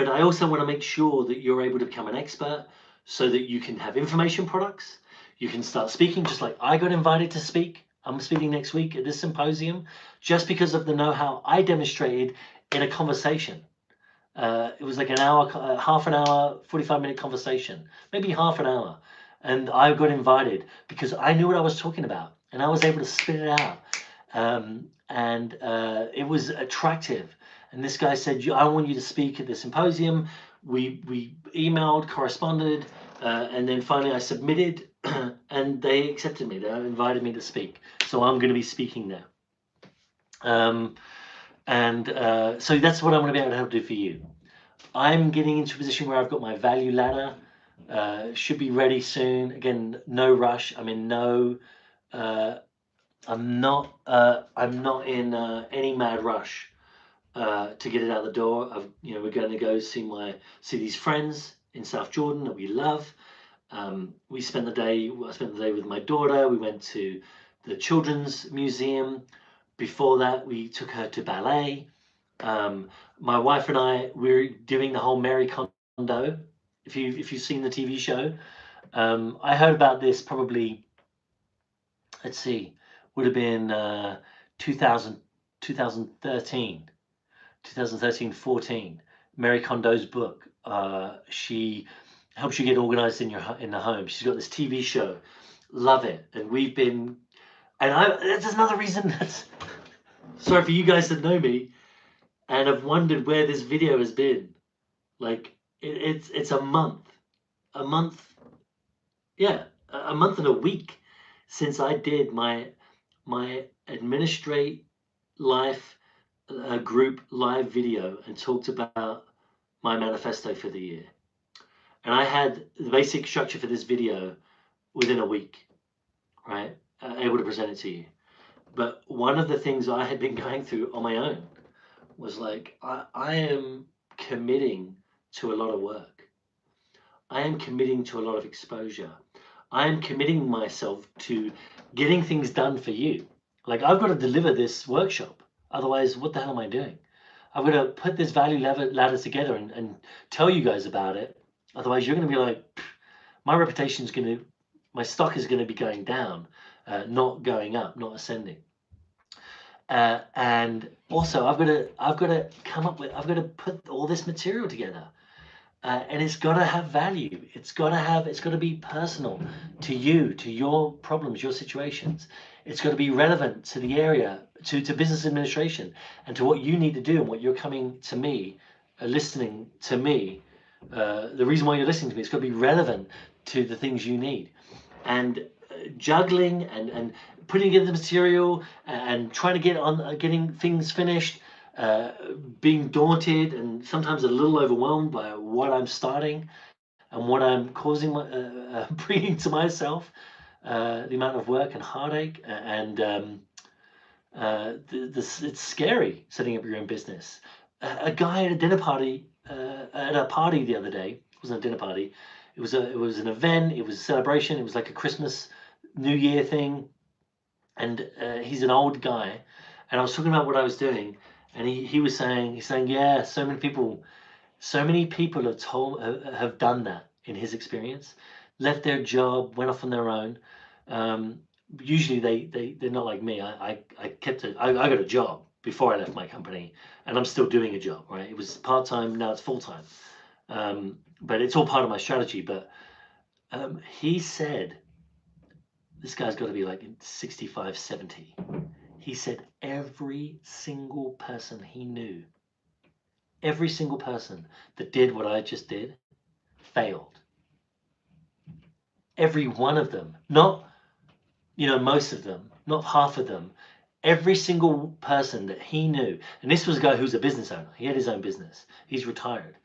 I also want to make sure that you're able to become an expert, so that you can have information products. You can start speaking, just like I got invited to speak. I'm speaking next week at this symposium, just because of the know-how I demonstrated in a conversation. It was like an hour, half an hour, 45-minute conversation, maybe half an hour. And I got invited because I knew what I was talking about and I was able to spit it out. It was attractive. And this guy said, I want you to speak at the symposium. We emailed, corresponded, and then finally I submitted and they accepted me. They invited me to speak. So I'm going to be speaking there. So that's what I'm going to be able to help do for you. I'm getting into a position where I've got my value ladder, should be ready soon. Again, no rush. I'm in no, I'm not in any mad rush to get it out the door. We're going to go see these friends in South Jordan that we love. I spent the day with my daughter. We went to the Children's Museum. Before that, we took her to ballet. My wife and I, we're doing the whole Mary Kondo. If you've seen the TV show, I heard about this probably. Let's see, would have been 2013, 14. Mary Kondo's book. She helps you get organized in the home. She's got this TV show. Love it, and we've been. That's another reason. That's sorry for you guys that know me. And I've wondered where this video has been. Like it's a month, yeah, a month and a week since I did my administrate life group live video and talked about my manifesto for the year. And I had the basic structure for this video within a week, right? Able to present it to you. But one of the things I had been going through on my own was like, I am committing to a lot of work. I am committing to a lot of exposure. I am committing myself to getting things done for you. Like, I've got to deliver this workshop. Otherwise, what the hell am I doing? I've got to put this value ladder together and tell you guys about it. Otherwise, you're going to be like, my stock is going to be going down, not going up, not ascending. And also, I've got to put all this material together. And it's got to have value. It's got to be personal to you, to your problems, your situations. It's got to be relevant to the area, to business administration, and to what you need to do and what you're coming to me, listening to me. The reason why you're listening to me, it's got to be relevant to the things you need. And juggling and putting together the material and trying to getting things finished. Being daunted and sometimes a little overwhelmed by what I'm starting and what I'm causing, bringing to myself, the amount of work and heartache, and it's scary setting up your own business. A guy at a party the other day, it wasn't a dinner party, it was an event, it was a celebration, it was like a Christmas, New Year thing, and he's an old guy, and I was talking about what I was doing. And he's saying, yeah, so many people have done that in his experience, left their job, went off on their own. Usually they're not like me. I got a job before I left my company, and I'm still doing a job, right? It was part-time, now it's full-time. But it's all part of my strategy. But he said, this guy's got to be like 65, 70. He said every single person he knew, every single person that did what I just did, failed. Every one of them, not, most of them, not half of them, every single person that he knew, and this was a guy who's a business owner, he had his own business, he's retired,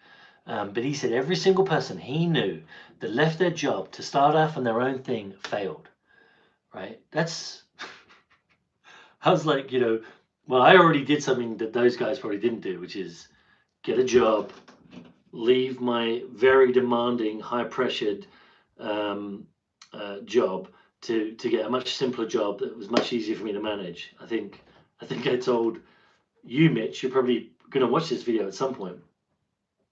but he said every single person he knew that left their job to start off on their own thing failed, right? I was like, well, I already did something that those guys probably didn't do, which is get a job, leave my very demanding, high-pressured job to get a much simpler job that was much easier for me to manage. I think I told you, Mitch, you're probably going to watch this video at some point.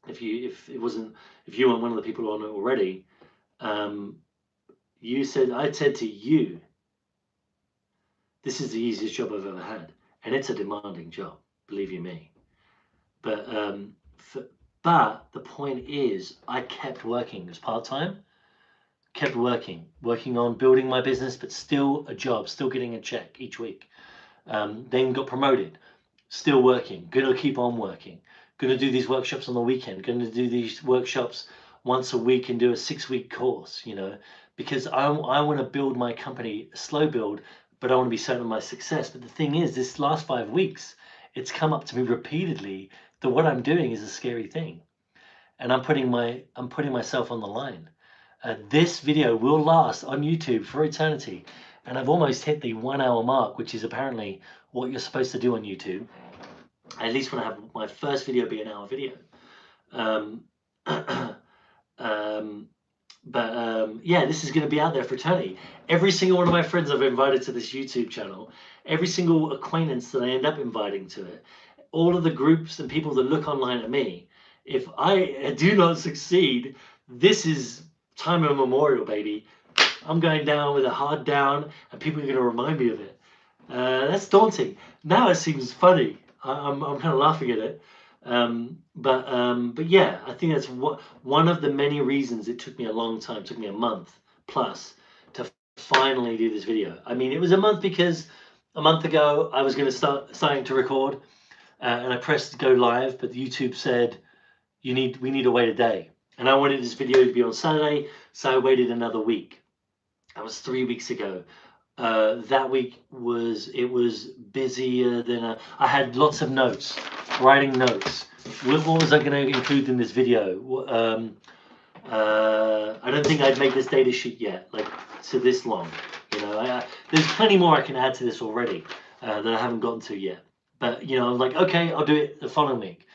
If you weren't one of the people on it already, I said to you, this is the easiest job I've ever had, and it's a demanding job, believe you me. But But the point is, I kept working. It was part-time, kept working on building my business, but still a job, still getting a check each week. Then got promoted, still working, gonna keep on working, gonna do these workshops on the weekend, gonna do these workshops once a week and do a 6-week course, because I want to build my company, a slow build, but I want to be certain of my success. But the thing is, this last 5 weeks, it's come up to me repeatedly that what I'm doing is a scary thing, and I'm putting myself on the line. This video will last on YouTube for eternity, and I've almost hit the 1 hour mark, which is apparently what you're supposed to do on YouTube. I at least want to have my first video be an hour video. Um, yeah, this is going to be out there for eternity. Every single one of my friends I've invited to this YouTube channel, every single acquaintance that I end up inviting to it, all of the groups and people that look online at me, if I do not succeed, this is time immemorial, baby. I'm going down with a hard down, and people are going to remind me of it. That's daunting. Now it seems funny. I'm kind of laughing at it. But yeah, I think that's one of the many reasons it took me a long time, took me a month plus to finally do this video. I mean, it was a month because a month ago I was going to starting to record, and I pressed go live, but YouTube said we need to wait a day, and I wanted this video to be on Saturday, so I waited another week. That was 3 weeks ago. That week was busier than I had lots of notes, writing notes. What was I going to include in this video? I don't think I'd make this data sheet yet, like to this long. There's plenty more I can add to this already that I haven't gotten to yet. But I'm like, okay, I'll do it the following week.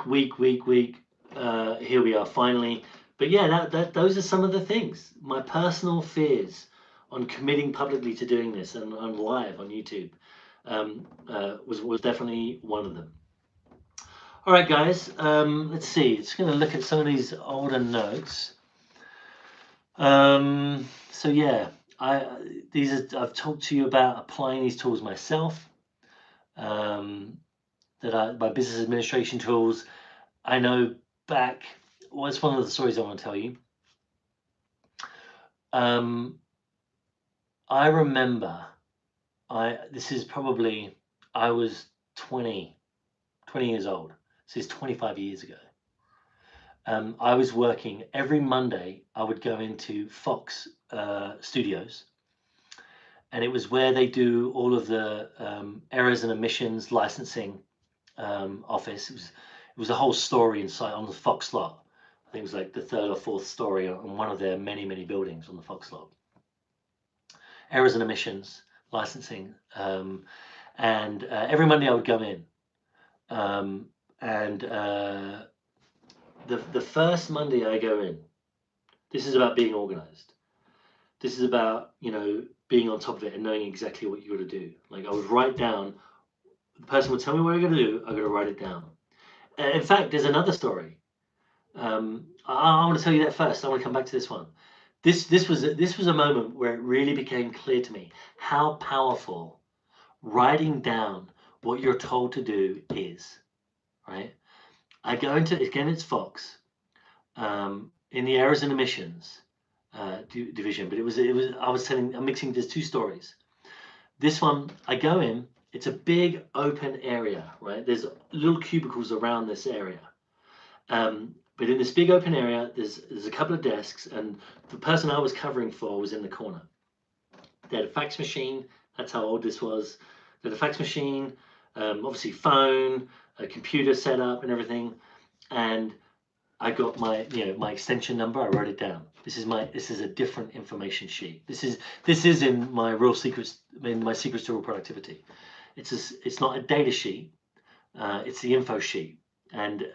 Week. Here we are finally. But yeah, those are some of the things. My personal fears on committing publicly to doing this and on live on YouTube was definitely one of them. All right, guys. Let's see. Just going to look at some of these older notes. So yeah, I've talked to you about applying these tools myself. My business administration tools. I know back. Well, it's one of the stories I want to tell you. I remember. This is probably I was 20 years old. This is 25 years ago. I was working every Monday. I would go into Fox Studios, and it was where they do all of the errors and omissions licensing office. It was a whole story inside on the Fox lot. I think it was like the third or fourth story on one of their many buildings on the Fox lot. Errors and omissions licensing, and every Monday I would go in, and the first Monday I go in, this is about being organized. This is about being on top of it and knowing exactly what you got to do. Like I would write down. The person would tell me what I got to do. I got to write it down. In fact, there's another story. I want to tell you that first. I want to come back to this one. This was a moment where it really became clear to me how powerful writing down what you're told to do is. Right? I go into again. It's Fox in the errors and omissions division, but it was I'm mixing these two stories. This one, I go in. It's a big open area, right? There's little cubicles around this area. But in this big open area, there's a couple of desks, and the person I was covering for was in the corner. They had a fax machine. That's how old this was. They had a fax machine, obviously phone, a computer set up, and everything. And I got my my extension number. I wrote it down. This is a different information sheet. This is in my real secrets, in my secrets to real productivity. It's not a data sheet. It's the info sheet, and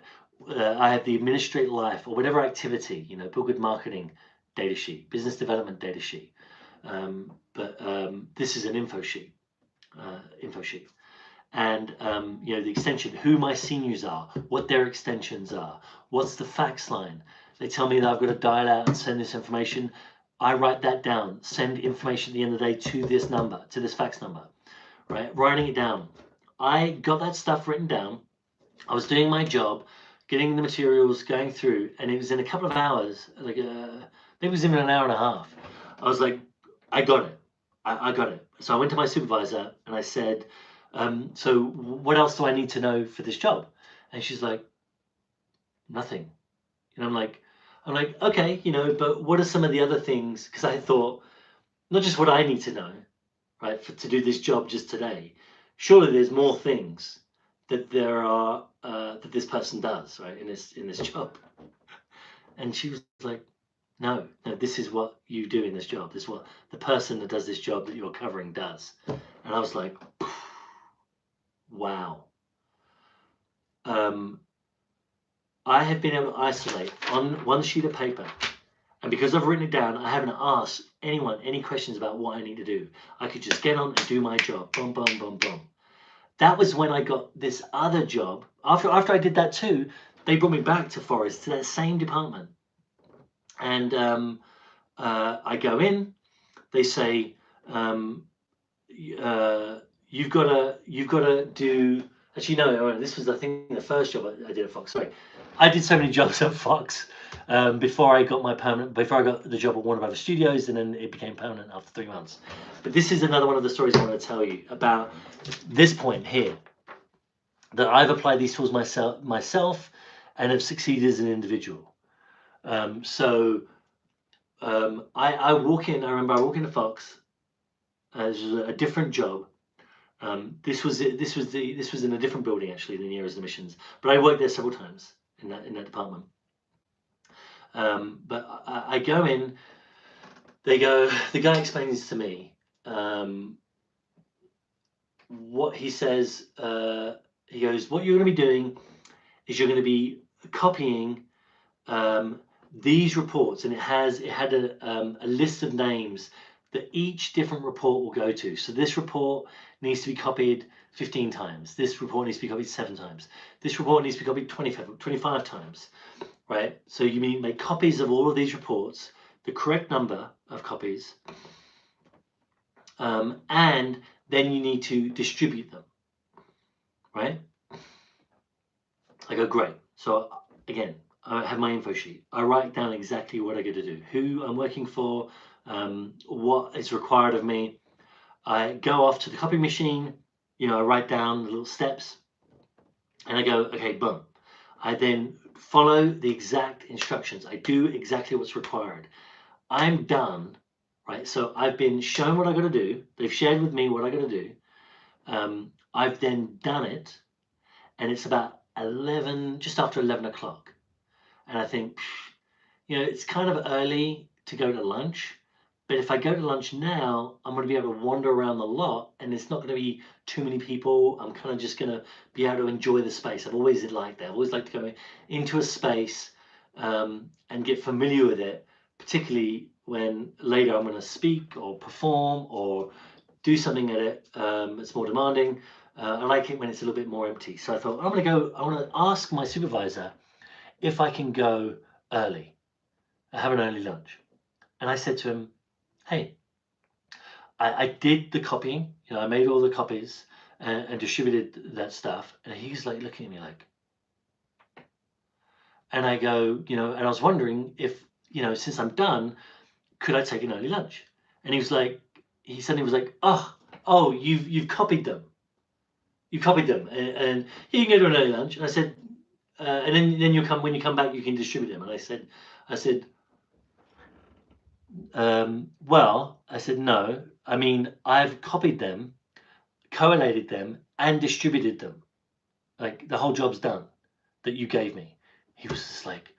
I have the administrate life or whatever activity, build good marketing data sheet, business development data sheet. But this is an info sheet. And the extension, who my seniors are, what their extensions are, what's the fax line. They tell me that I've got to dial out and send this information. I write that down, send information at the end of the day to this number, to this fax number, right? Writing it down. I got that stuff written down. I was doing my job getting the materials, going through, and it was in a couple of hours, like maybe it was even an hour and a half. I was like, I got it. I got it. So I went to my supervisor and I said, so what else do I need to know for this job? And she's like, nothing. And I'm like, okay, but what are some of the other things? Because I thought, not just what I need to know, right, to do this job just today. Surely there's more things that there are that this person does, right, in this job. And she was like, no, this is what you do in this job. This is what the person that does this job that you're covering does. And I was like, wow. I have been able to isolate on one sheet of paper, and because I've written it down, I haven't asked anyone any questions about what I need to do. I could just get on and do my job. Boom, boom, boom, boom. That was when I got this other job. After I did that too, they brought me back to Forest, to that same department. And I go in, they say, you've got to do, actually, no, this was, I think, the first job I did at Fox. Sorry. I did so many jobs at Fox before I got the job at Warner Brothers Studios, and then it became permanent after 3 months. But this is another one of the stories I want to tell you about this point here, that I've applied these tools myself and have succeeded as an individual. I walk in. I remember I walk into Fox. This was a different job. This was in a different building actually than Years of Missions, but I worked there several times in that department. But I go in. The guy explains to me what he says. He goes, what you're going to be doing is you're going to be copying these reports, and it had a list of names that each different report will go to. So this report needs to be copied 15 times. This report needs to be copied 7 times. This report needs to be copied 25 times, right? So you make copies of all of these reports, the correct number of copies, and then you need to distribute them, right? I go, great. So again, I have my info sheet. I write down exactly what I get to do, who I'm working for, what is required of me. I go off to the copy machine, I write down the little steps, and I go, okay, boom. I then follow the exact instructions. I do exactly what's required. I'm done, right? So I've been shown what I got to do. They've shared with me what I got to do. I've then done it, and it's about just after 11 o'clock. And I think, it's kind of early to go to lunch. But if I go to lunch now, I'm going to be able to wander around the lot, and it's not going to be too many people. I'm kind of just going to be able to enjoy the space. I've always liked that. I've always liked to go into a space and get familiar with it, particularly when later I'm going to speak or perform or do something at it that's more demanding. I like it when it's a little bit more empty. So I thought, I want to ask my supervisor if I can go early, have an early lunch. And I said to him, hey, I did the copying, I made all the copies and distributed that stuff. And he's like looking at me like, and I go, and I was wondering if, since I'm done, could I take an early lunch? And he suddenly was like, oh, you've copied them. You copied them, and you can go to an early lunch. And I said, and then when you come back, you can distribute them. And I said, well, I said, no, I mean, I've copied them, collated them, and distributed them. Like, the whole job's done that you gave me. He was just like,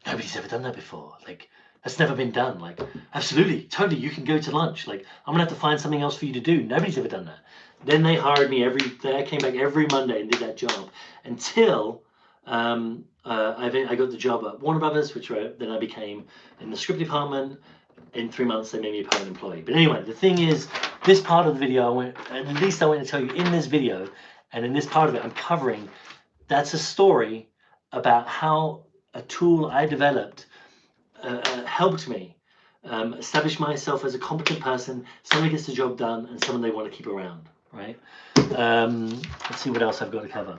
nobody's ever done that before. Like, that's never been done. Like, absolutely, totally, you can go to lunch. Like, I'm gonna have to find something else for you to do. Nobody's ever done that. Then they hired me I came back every Monday and did that job until I got the job at Warner Brothers, then I became in the script department. In 3 months, they made me a permanent employee. But anyway, the thing is, this part of the video, I want to tell you in this video, and in this part of it, I'm covering, that's a story about how a tool I developed helped me establish myself as a competent person, someone who gets the job done, and someone they want to keep around, right? Let's see what else I've got to cover.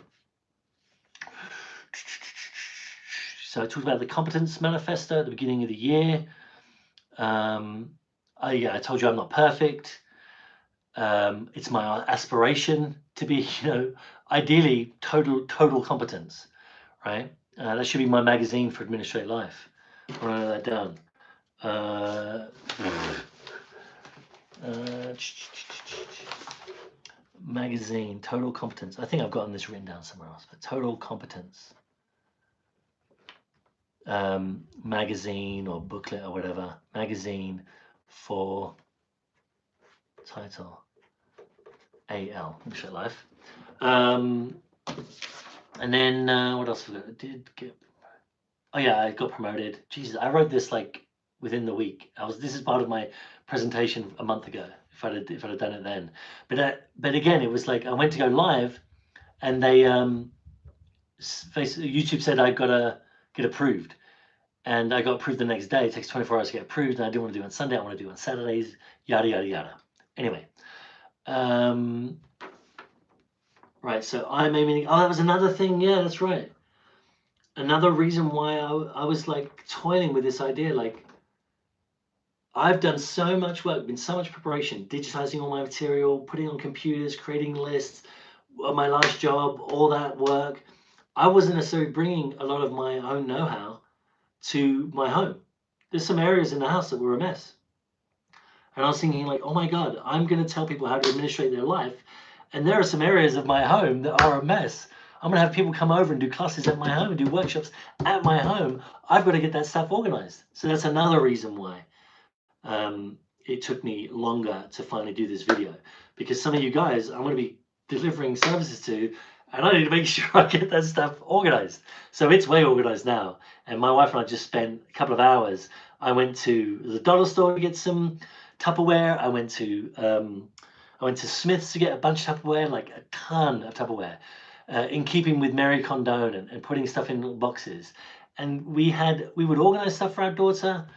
So I talked about the Competence Manifesto at the beginning of the year. I told you I'm not perfect. It's my aspiration to be, ideally total competence, right? That should be my magazine for Administrate Life. I want to note that down. Magazine, total competence. I think I've gotten this written down somewhere else, but total competence. Magazine or booklet or whatever. Magazine for title AL, Administrate Life. And then what else was it? I did get. Oh yeah, I got promoted. Jesus, I wrote this like within the week. This is part of my presentation a month ago. If I'd have done it then, but again, it was like I went to go live, and they YouTube said I got to get approved, and I got approved the next day. It takes 24 hours to get approved, and I didn't want to do it on Sunday. I want to do it on Saturdays. Yada yada yada. Anyway, right. So I'm aiming. Oh, that was another thing. Yeah, that's right. Another reason why I was like toiling with this idea, like I've done so much work, been so much preparation, digitizing all my material, putting on computers, creating lists, my last job, all that work. I wasn't necessarily bringing a lot of my own know-how to my home. There's some areas in the house that were a mess. And I was thinking like, oh my God, I'm going to tell people how to administrate their life. And there are some areas of my home that are a mess. I'm going to have people come over and do classes at my home and do workshops at my home. I've got to get that stuff organized. So that's another reason why it took me longer to finally do this video, because some of you guys I'm going to be delivering services to, and I need to make sure I get that stuff organized. So it's way organized now. And my wife and I just spent a couple of hours. I went to the dollar store to get some Tupperware. I went to Smith's to get a bunch of Tupperware, like a ton of Tupperware, in keeping with Mary Condone and putting stuff in little boxes. And we would organize stuff for our daughter,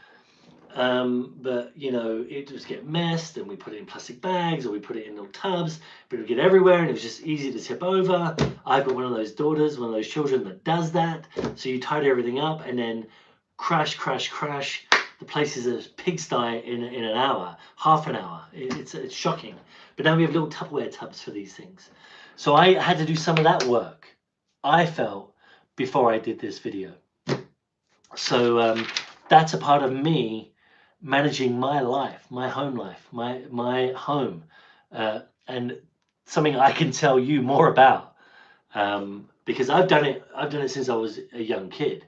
but it just get messed, and we put it in plastic bags or we put it in little tubs, but it would get everywhere and it was just easy to tip over. I've got one of those daughters, one of those children that does that. So you tidy everything up and then crash. The place is a pigsty in an hour, half an hour. It's shocking. But now we have little Tupperware tubs for these things. So I had to do some of that work, I felt, before I did this video. So that's a part of me managing my life, my home life, my home, and something I can tell you more about, because I've done it since I was a young kid.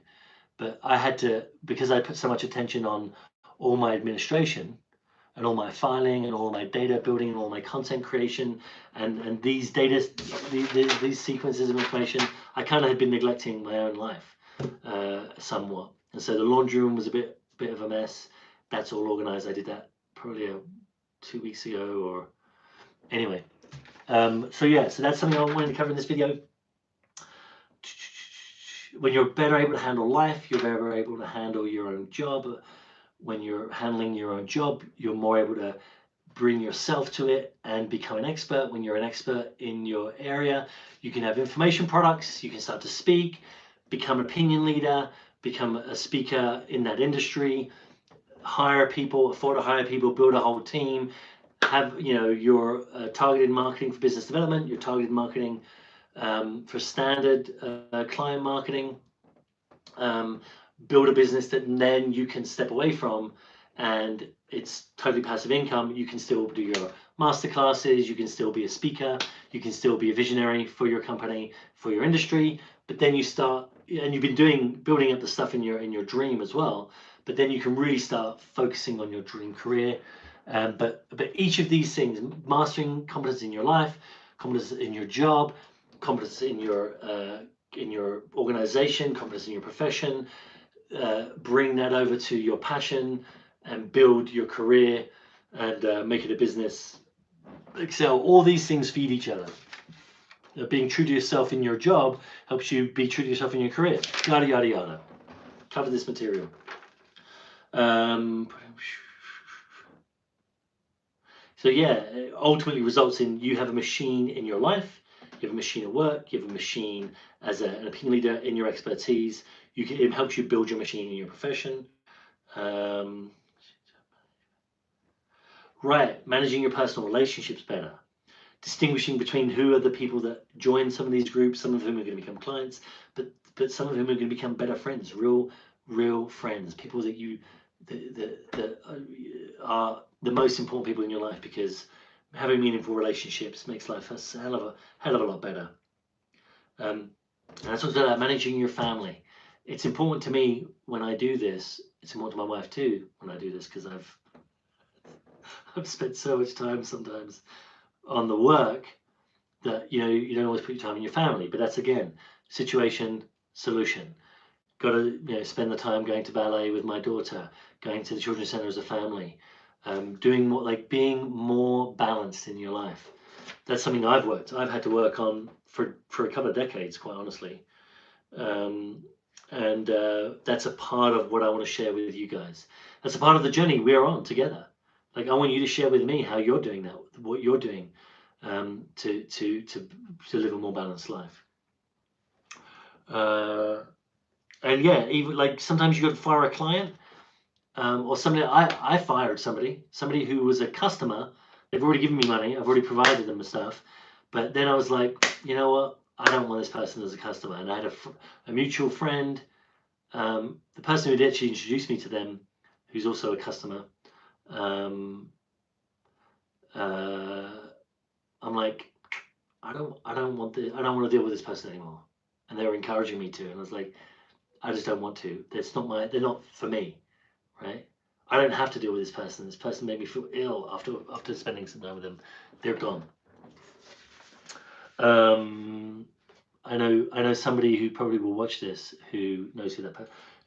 But I had to, because I put so much attention on all my administration and all my filing and all my data building and all my content creation and these data, these sequences of information, I kind of had been neglecting my own life somewhat. And so the laundry room was a bit of a mess. That's all organized. I did that probably 2 weeks ago, or anyway. So that's something I wanted to cover in this video. When you're better able to handle life, you're better able to handle your own job. When you're handling your own job, you're more able to bring yourself to it and become an expert. When you're an expert in your area, you can have information products, you can start to speak, become an opinion leader, become a speaker in that industry, hire people, afford to hire people, build a whole team, have your targeted marketing for business development, your targeted marketing for standard client marketing, build a business that then you can step away from, and it's totally passive income. You can still do your masterclasses, you can still be a speaker, you can still be a visionary for your company, for your industry, but then you start, and you've been building up the stuff in your dream as well, but then you can really start focusing on your dream career. But each of these things, mastering competence in your life, competence in your job, competence in your organization, competence in your profession, bring that over to your passion and build your career and make it a business. Excel. All these things feed each other. Being true to yourself in your job helps you be true to yourself in your career. Yada yada yada. Cover this material. So ultimately results in you have a machine in your life. You have a machine at work. You have a machine as an opinion leader in your expertise. It helps you build your machine in your profession. Right, managing your personal relationships better. Distinguishing between who are the people that join some of these groups, some of whom are going to become clients, but some of whom are going to become better friends, real friends, people that that are the most important people in your life, because having meaningful relationships makes life a hell of a lot better. And I talked about managing your family. It's important to me when I do this. It's important to my wife too when I do this, because I've spent so much time sometimes on the work that you don't always put your time in your family. But that's, again, situation, solution. Got to spend the time going to ballet with my daughter, going to the children's center as a family, doing more, like being more balanced in your life. That's something I've had to work on for a couple of decades, quite honestly. And that's a part of what I want to share with you guys. That's a part of the journey we're on together. Like, I want you to share with me how you're doing that, what you're doing to live a more balanced life. And yeah, even like sometimes you got to fire a client, or somebody. I fired somebody who was a customer. They've already given me money. I've already provided them with stuff. But then I was like, you know what? I don't want this person as a customer. And I had a mutual friend, the person who actually introduced me to them, who's also a customer. I'm like, I don't want to deal with this person anymore. And they were encouraging me to, and I was like, I just don't want to. They're not for me, right? I don't have to deal with this person. This person made me feel ill after spending some time with them. They're gone. I know somebody who probably will watch this who knows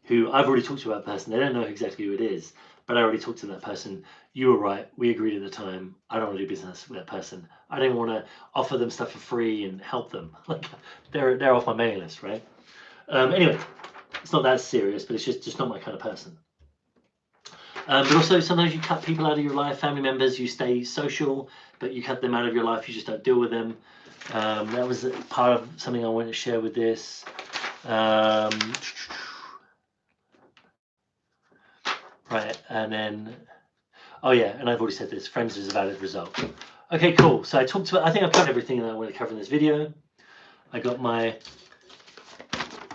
who I've already talked to that person. They don't know exactly who it is, but I already talked to that person. You were right. We agreed at the time. I don't want to do business with that person. I don't want to offer them stuff for free and help them. Like, they're off my mailing list, right? Anyway, it's not that serious, but it's just not my kind of person. But also, sometimes you cut people out of your life, family members. You stay social, but you cut them out of your life. You just don't deal with them. That was part of something I wanted to share with this. Right, and then, oh yeah, and I've already said this, friends is a valid result. Okay, cool. So I think I've covered everything that I want to cover in this video. I got my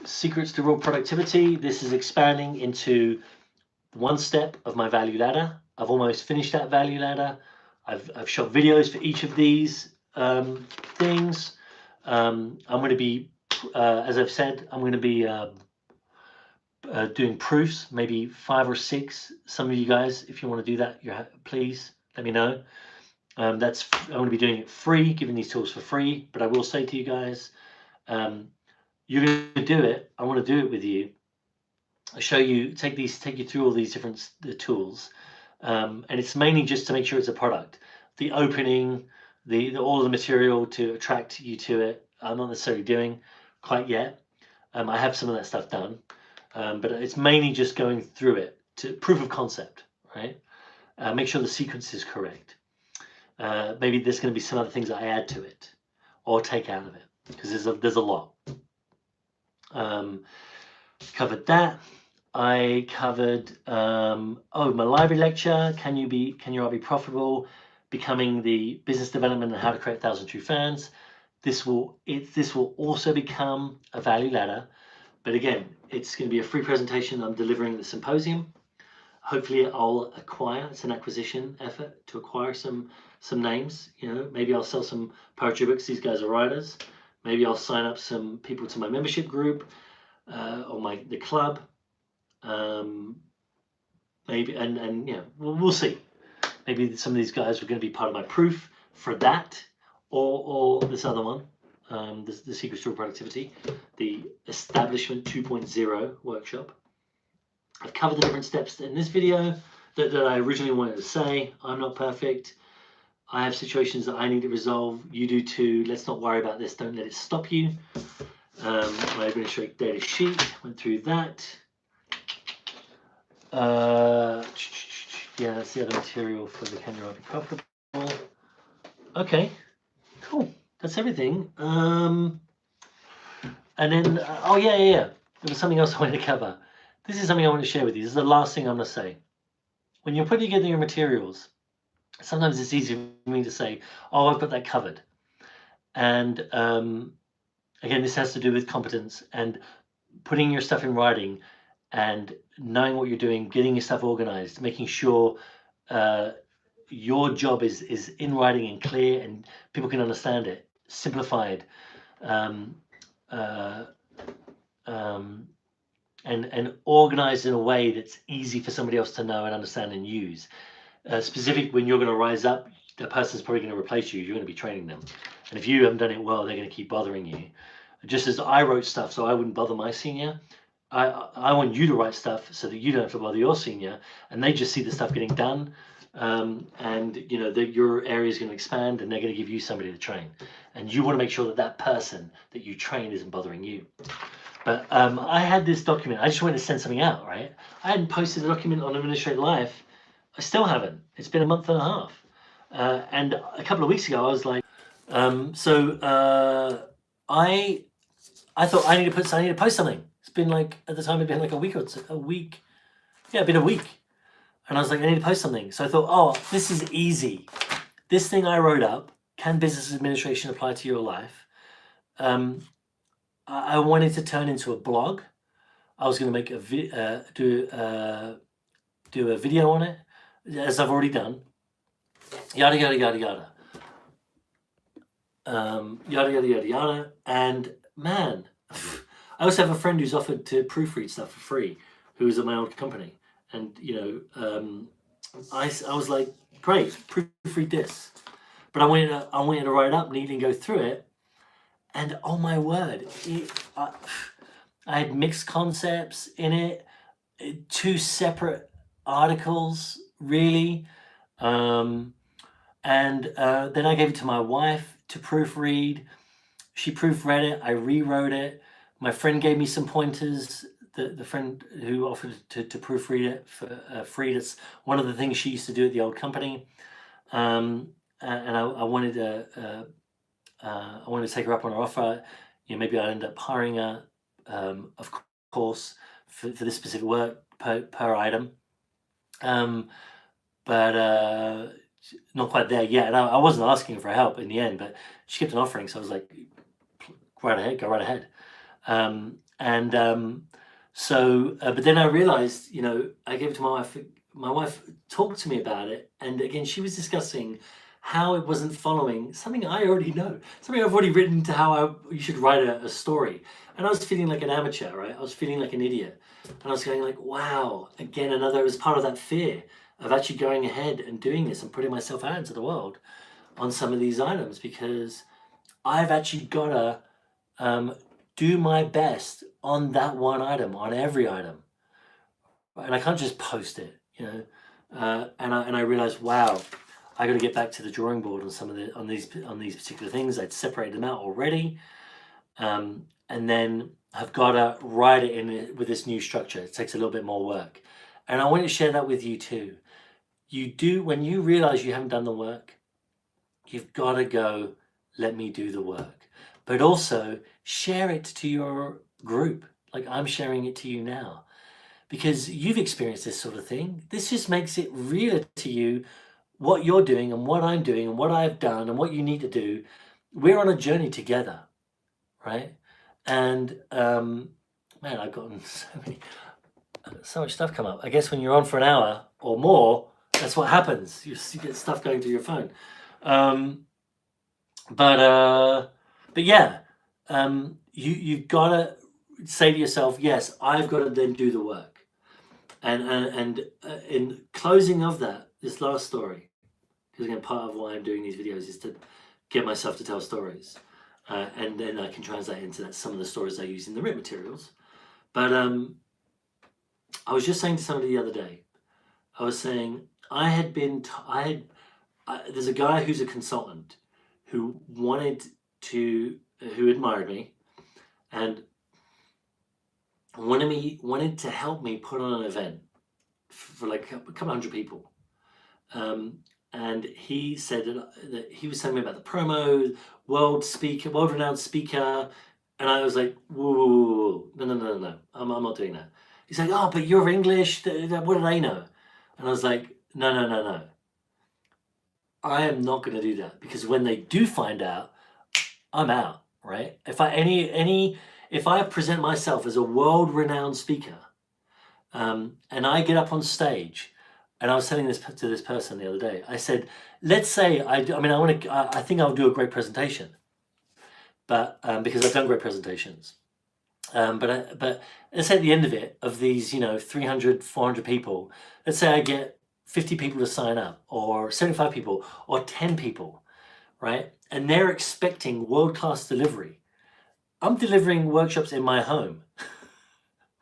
secrets to real productivity. This is expanding into one step of my value ladder. I've almost finished that value ladder. I've shot videos for each of these things. I'm going to be, as I've said, I'm going to be doing proofs, maybe 5 or 6. Some of you guys, if you want to do that, please let me know. I'm going to be doing it free, giving these tools for free. But I will say to you guys, you're going to do it. I want to do it with you. I show you, take you through all these different tools, and it's mainly just to make sure it's a product. The opening, all of the material to attract you to it, I'm not necessarily doing quite yet. I have some of that stuff done, but it's mainly just going through it to proof of concept, right? Make sure the sequence is correct. Maybe there's going to be some other things that I add to it or take out of it, because there's a lot. Covered that. I covered my library lecture. Can your art be profitable? Becoming the business development and how to create 1,000 true fans. This will also become a value ladder, but again, it's going to be a free presentation I'm delivering at the symposium. Hopefully, I'll acquire. It's an acquisition effort to acquire some names. Maybe I'll sell some poetry books. These guys are writers. Maybe I'll sign up some people to my membership group or the club. Maybe and we'll see. Maybe some of these guys are going to be part of my proof for that, or this other one, the Secrets to Productivity, the Establishment 2.0 workshop. I've covered the different steps in this video that I originally wanted to say. I'm not perfect. I have situations that I need to resolve. You do too. Let's not worry about this. Don't let it stop you. My administrative data sheet, went through that. That's the other material for the Can Your Art Be Profitable. Okay, cool. that's everything. And then, oh yeah. There was something else I wanted to cover. This is something I want to share with you. This is the last thing I'm going to say. When you're putting together your materials, sometimes it's easy for me to say, "Oh, I've got that covered." And again, this has to do with competence and putting your stuff in writing and knowing what you're doing, getting your stuff organized, making sure uh, your job is in writing and clear and people can understand it, simplified, um, uh, um, and organized in a way that's easy for somebody else to know and understand and use. Specific when you're going to rise up, the person's probably going to replace you. You're going to be training them, and if you haven't done it well, they're going to keep bothering you. Just as I wrote stuff so I wouldn't bother my senior, I want you to write stuff so that you don't have to bother your senior, and they just see the stuff getting done, and you know that your area is going to expand, and they're going to give you somebody to train, and you want to make sure that that person that you train isn't bothering you. But I had this document. I just wanted to send something out, right? I hadn't posted a document on Administrate Life. I still haven't. It's been a month and a half, and a couple of weeks ago I was like, so I thought I need to post something. It's been like at the time it'd been like a week or two, a week. Yeah, it'd been a week. And I was like, I need to post something. So I thought, oh, this is easy. This thing I wrote up, can business administration apply to your life? I wanted to turn into a blog. I was going to make do a video on it, as I've already done. Yada yada yada yada. Yada yada yada yada. And man, I also have a friend who's offered to proofread stuff for free, who's at my old company, and you know, I was like, great, proofread this, but I wanted to write it up neatly and go through it, and oh my word, I had mixed concepts in it, two separate articles, really, and then I gave it to my wife to proofread. She proofread it. I rewrote it. My friend gave me some pointers. The friend who offered to proofread it for free. That's one of the things she used to do at the old company. And I wanted to take her up on her offer. You know, maybe I end up hiring her, of course, for this specific work per item. But not quite there yet. And I wasn't asking for help in the end, but she kept on offering. So I was like, go right ahead. But then I realized, you know, I gave it to my wife. My wife talked to me about it, and again, she was discussing how it wasn't following something I already know, something I've already written to how you should write a story. And I was feeling like an amateur, right? I was feeling like an idiot, and I was going like, wow, again, it was part of that fear of actually going ahead and doing this and putting myself out into the world on some of these items, because I've actually got to do my best on that one item, on every item, and I can't just post it, you know. And I realized, wow, I got to get back to the drawing board on some of on these particular things. I'd separated them out already, and then I've got to write it in with this new structure. It takes a little bit more work, and I want to share that with you too. When you realize you haven't done the work, you've got to go, let me do the work. But also share it to your group, like I'm sharing it to you now, because you've experienced this sort of thing. This just makes it realer to you what you're doing and what I'm doing and what I've done and what you need to do. We're on a journey together, right? And man, I've gotten so much stuff come up. I guess when you're on for an hour or more, that's what happens. You get stuff going through your phone. But yeah, you've got to say to yourself, yes, I've got to then do the work. And in closing of this last story, because again, part of why I'm doing these videos is to get myself to tell stories, and then I can translate into some of the stories I use in the written materials. But I was just saying to somebody the other day, I was saying there's a guy who's a consultant who who admired me and wanted to help me put on an event for like a couple hundred people. and he said that he was telling me about the promo, world-renowned speaker, and I was like, whoa, no, I'm not doing that. He's like, oh, but you're English, what do they know? And I was like, no. I am not going to do that, because when they do find out, I'm out, right? If I present myself as a world-renowned speaker, and I get up on stage, and I was telling this to this person the other day. I said, let's say I think I'll do a great presentation, but because I've done great presentations. But let's say at the end of it, of these 300, 400 people, let's say I get 50 people to sign up, or 75 people, or 10 people, right? And they're expecting world-class delivery. I'm delivering workshops in my home,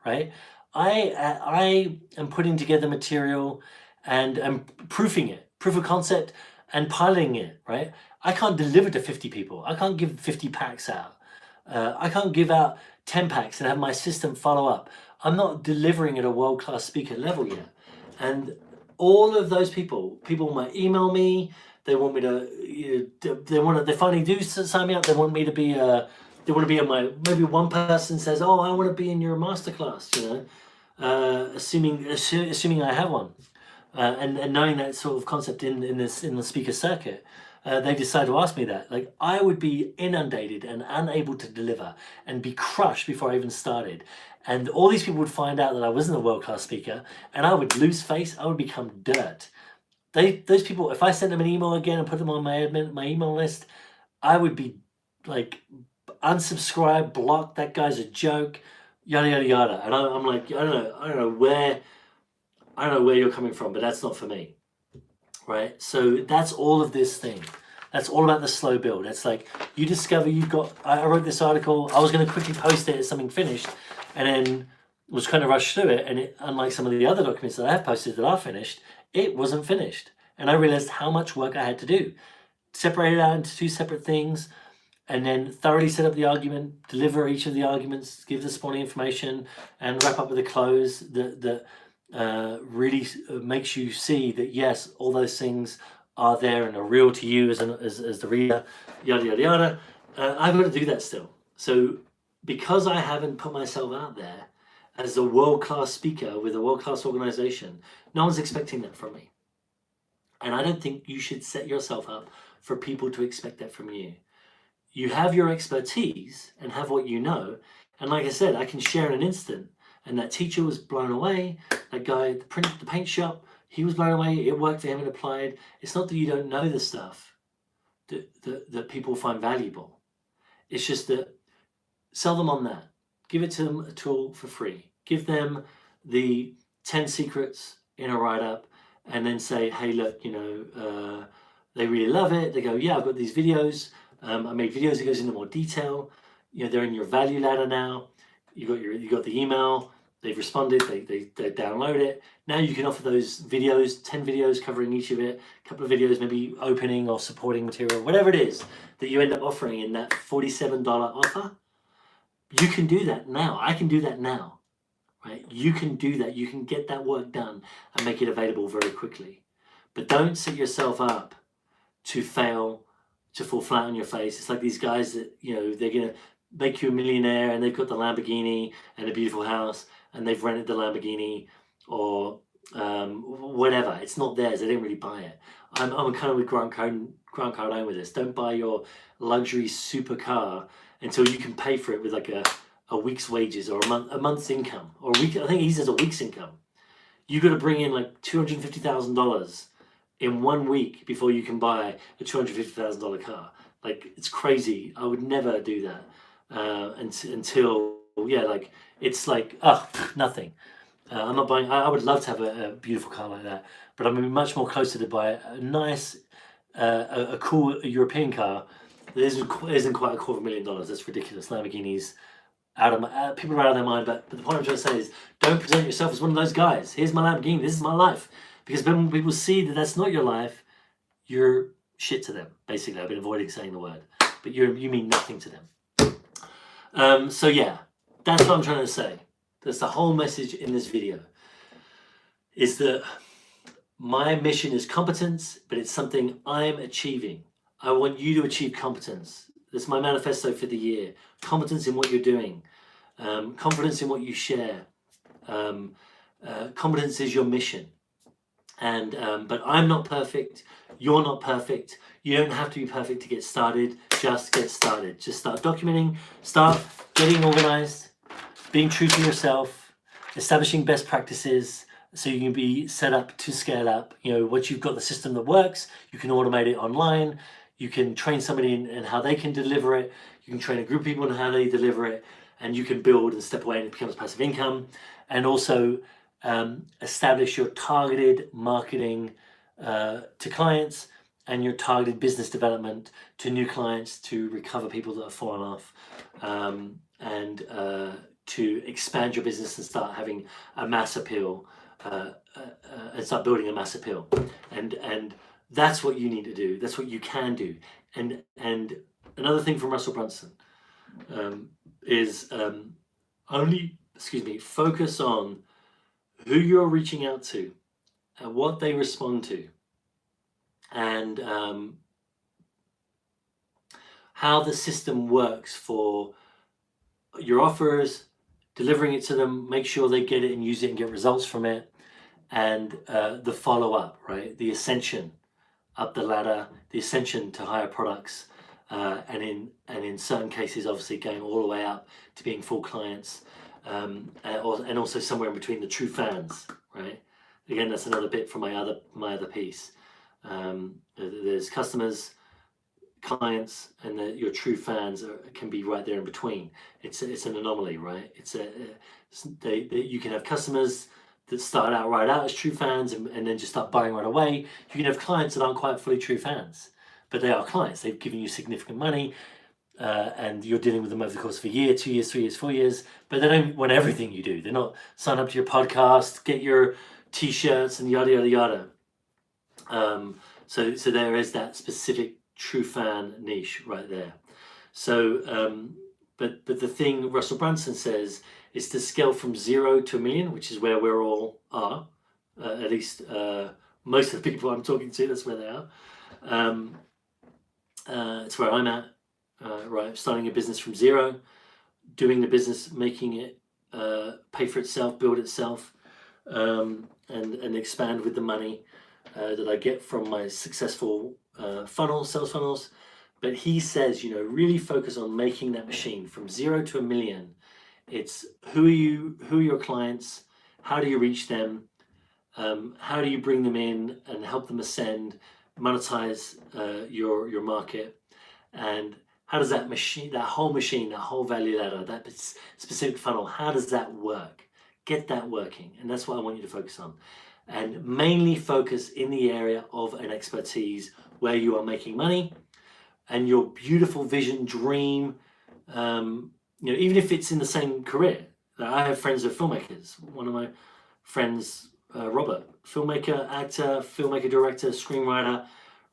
right? I am putting together material and I'm proofing it, proof of concept, and piloting it, right? I can't deliver to 50 people. I can't give 50 packs out. I can't give out 10 packs and have my system follow up. I'm not delivering at a world-class speaker level yet. And all of those people might email me. They want me to, they finally do sign me up. They want me to be, they want to be on my, maybe one person says, oh, I want to be in your masterclass, assuming I have one. And knowing that sort of concept in the speaker circuit, they decide to ask me that. Like, I would be inundated and unable to deliver and be crushed before I even started. And all these people would find out that I wasn't a world-class speaker, and I would lose face. I would become dirt. Those people, if I sent them an email again and put them on my email list, I would be like, unsubscribe, block, that guy's a joke, yada yada yada. And I'm like, I don't know where you're coming from, but that's not for me, right? So that's all of this thing. That's all about the slow build. It's like, you discover you've got, I wrote this article, I was going to quickly post it as something finished, and then was kind of rushed through it, and it, unlike some of the other documents that I have posted that are finished, it wasn't finished. And I realized how much work I had to do. Separate it out into two separate things, and then thoroughly set up the argument, deliver each of the arguments, give the supporting information, and wrap up with a close that really makes you see that, yes, all those things are there and are real to you as the reader, yada yada yada. I've got to do that still. So because I haven't put myself out there as a world-class speaker with a world-class organization, no one's expecting that from me. And I don't think you should set yourself up for people to expect that from you. You have your expertise and have what you know. And like I said, I can share in an instant. And that teacher was blown away. That guy at the paint shop, he was blown away. It worked for him and applied. It's not that you don't know the stuff that people find valuable. It's just that sell them on that. Give it to them a tool for free. Give them the 10 secrets in a write-up, and then say, hey, look, they really love it. They go, yeah, I've got these videos. I made videos that goes into more detail. They're in your value ladder now. You got the email. They've responded. They download it. Now you can offer those videos, 10 videos covering each of it, a couple of videos maybe opening or supporting material, whatever it is that you end up offering in that $47 offer. You can do that now. I can do that now, right? You can do that. You can get that work done and make it available very quickly. But don't set yourself up to fail, to fall flat on your face. It's like these guys that, they're going to make you a millionaire, and they've got the Lamborghini and a beautiful house, and they've rented the Lamborghini or whatever. It's not theirs. They didn't really buy it. I'm kind of with Grant Cardone with this. Don't buy your luxury supercar until you can pay for it with like a week's wages or a month's income, or a week. I think he says a week's income. You got to bring in like $250,000 in 1 week before you can buy a $250,000 car. Like, it's crazy. I would never do that until it's like, nothing. I'm not buying. I would love to have a beautiful car like that, but I'm much more closer to buy a nice, a cool European car that isn't quite $250,000. That's ridiculous. Lamborghinis, people are out of their mind. But the point I'm trying to say is, don't present yourself as one of those guys. Here's my Lamborghini. This is my life. Because when people see that that's not your life, you're shit to them. Basically, I've been avoiding saying the word, but you mean nothing to them. So yeah, that's what I'm trying to say. That's the whole message in this video. Is that My mission is competence, but it's something I'm achieving. I want you to achieve competence. That's my manifesto for the year. Competence in what you're doing. Confidence in what you share. Competence is your mission. And but I'm not perfect. You're not perfect. You don't have to be perfect to get started. Just get started. Just start documenting. Start getting organized. Being true to yourself. Establishing best practices so you can be set up to scale up. You know, once you've got the system that works, you can automate it online. You can train somebody in how they can deliver it. You can train a group of people on how they deliver it, and you can build and step away and it becomes passive income. And also establish your targeted marketing to clients and your targeted business development to new clients to recover people that have fallen off, and to expand your business and start having a mass appeal, and start building a mass appeal. And that's what you need to do. That's what you can do. And another thing from Russell Brunson is focus on who you're reaching out to and what they respond to, and how the system works for your offers, delivering it to them, make sure they get it and use it and get results from it, and the follow-up, right? The ascension up the ladder, the ascension to higher products, and in certain cases, obviously going all the way up to being full clients, and also somewhere in between the true fans, right? Again, that's another bit from my other piece. There's customers, clients, and your true fans can be right there in between. It's an anomaly, right? You can have customers that start out right out as true fans and then just start buying right away. You can have clients that aren't quite fully true fans, but they are clients. They've given you significant money, and you're dealing with them over the course of a year, 2 years, 3 years, 4 years, but they don't want everything you do. They're not sign up to your podcast, get your t-shirts and yada, yada, yada. So there is that specific true fan niche right there. So, but the thing Russell Brunson says is to scale from 0 to 1 million, which is where we're all are. At least most of the people I'm talking to, that's where they are. It's where I'm at, right? Starting a business from 0, doing the business, making it pay for itself, build itself, and expand with the money that I get from my successful sales funnels. But he says, really focus on making that machine from 0 to 1 million. It's who are your clients? How do you reach them? How do you bring them in and help them ascend, monetize your market? And how does that whole value ladder, that specific funnel, how does that work? Get that working. And that's what I want you to focus on. And mainly focus in the area of an expertise where you are making money and your beautiful vision, dream, even if it's in the same career. I have friends who are filmmakers. One of my friends, Robert, filmmaker, actor, filmmaker, director, screenwriter,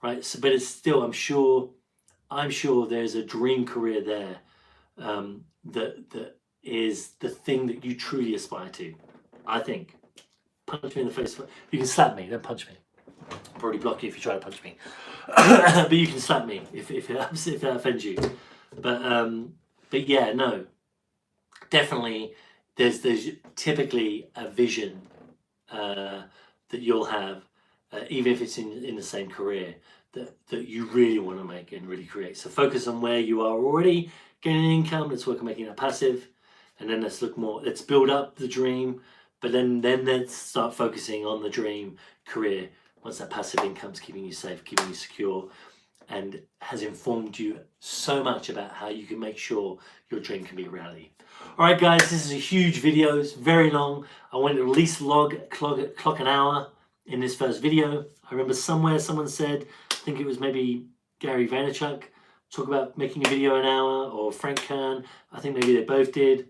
right? So, but it's still, I'm sure there's a dream career there that is the thing that you truly aspire to, I think. Punch me in the face. You can slap me, don't punch me. I'll probably block you if you try to punch me. But you can slap me if that offends you. But yeah, no. Definitely there's typically a vision that you'll have, even if it's in the same career, that you really want to make and really create. So focus on where you are already getting income. Let's work on making that passive, and then let's build up the dream. But then let's start focusing on the dream career once that passive income's keeping you safe, keeping you secure, and has informed you so much about how you can make sure your dream can be a reality. All right, guys, this is a huge video. It's very long. I wanted to at least clock an hour in this first video. I remember somewhere someone said, I think it was maybe Gary Vaynerchuk, talk about making a video an hour, or Frank Kern. I think maybe they both did.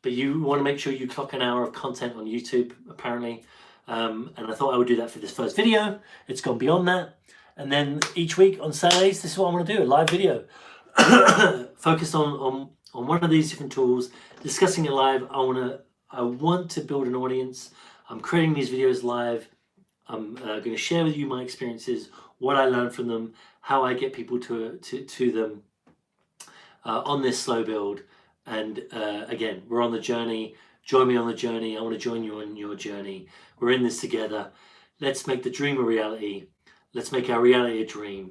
But you want to make sure you clock an hour of content on YouTube, apparently. And I thought I would do that for this first video. It's gone beyond that. And then each week on Saturdays, this is what I want to do, a live video. Focused on one of these different tools, discussing it live. I want to build an audience. I'm creating these videos live. I'm going to share with you my experiences, what I learned from them, how I get people to them on this slow build. And again, we're on the journey. Join me on the journey. I want to join you on your journey. We're in this together. Let's make the dream a reality. Let's make our reality a dream.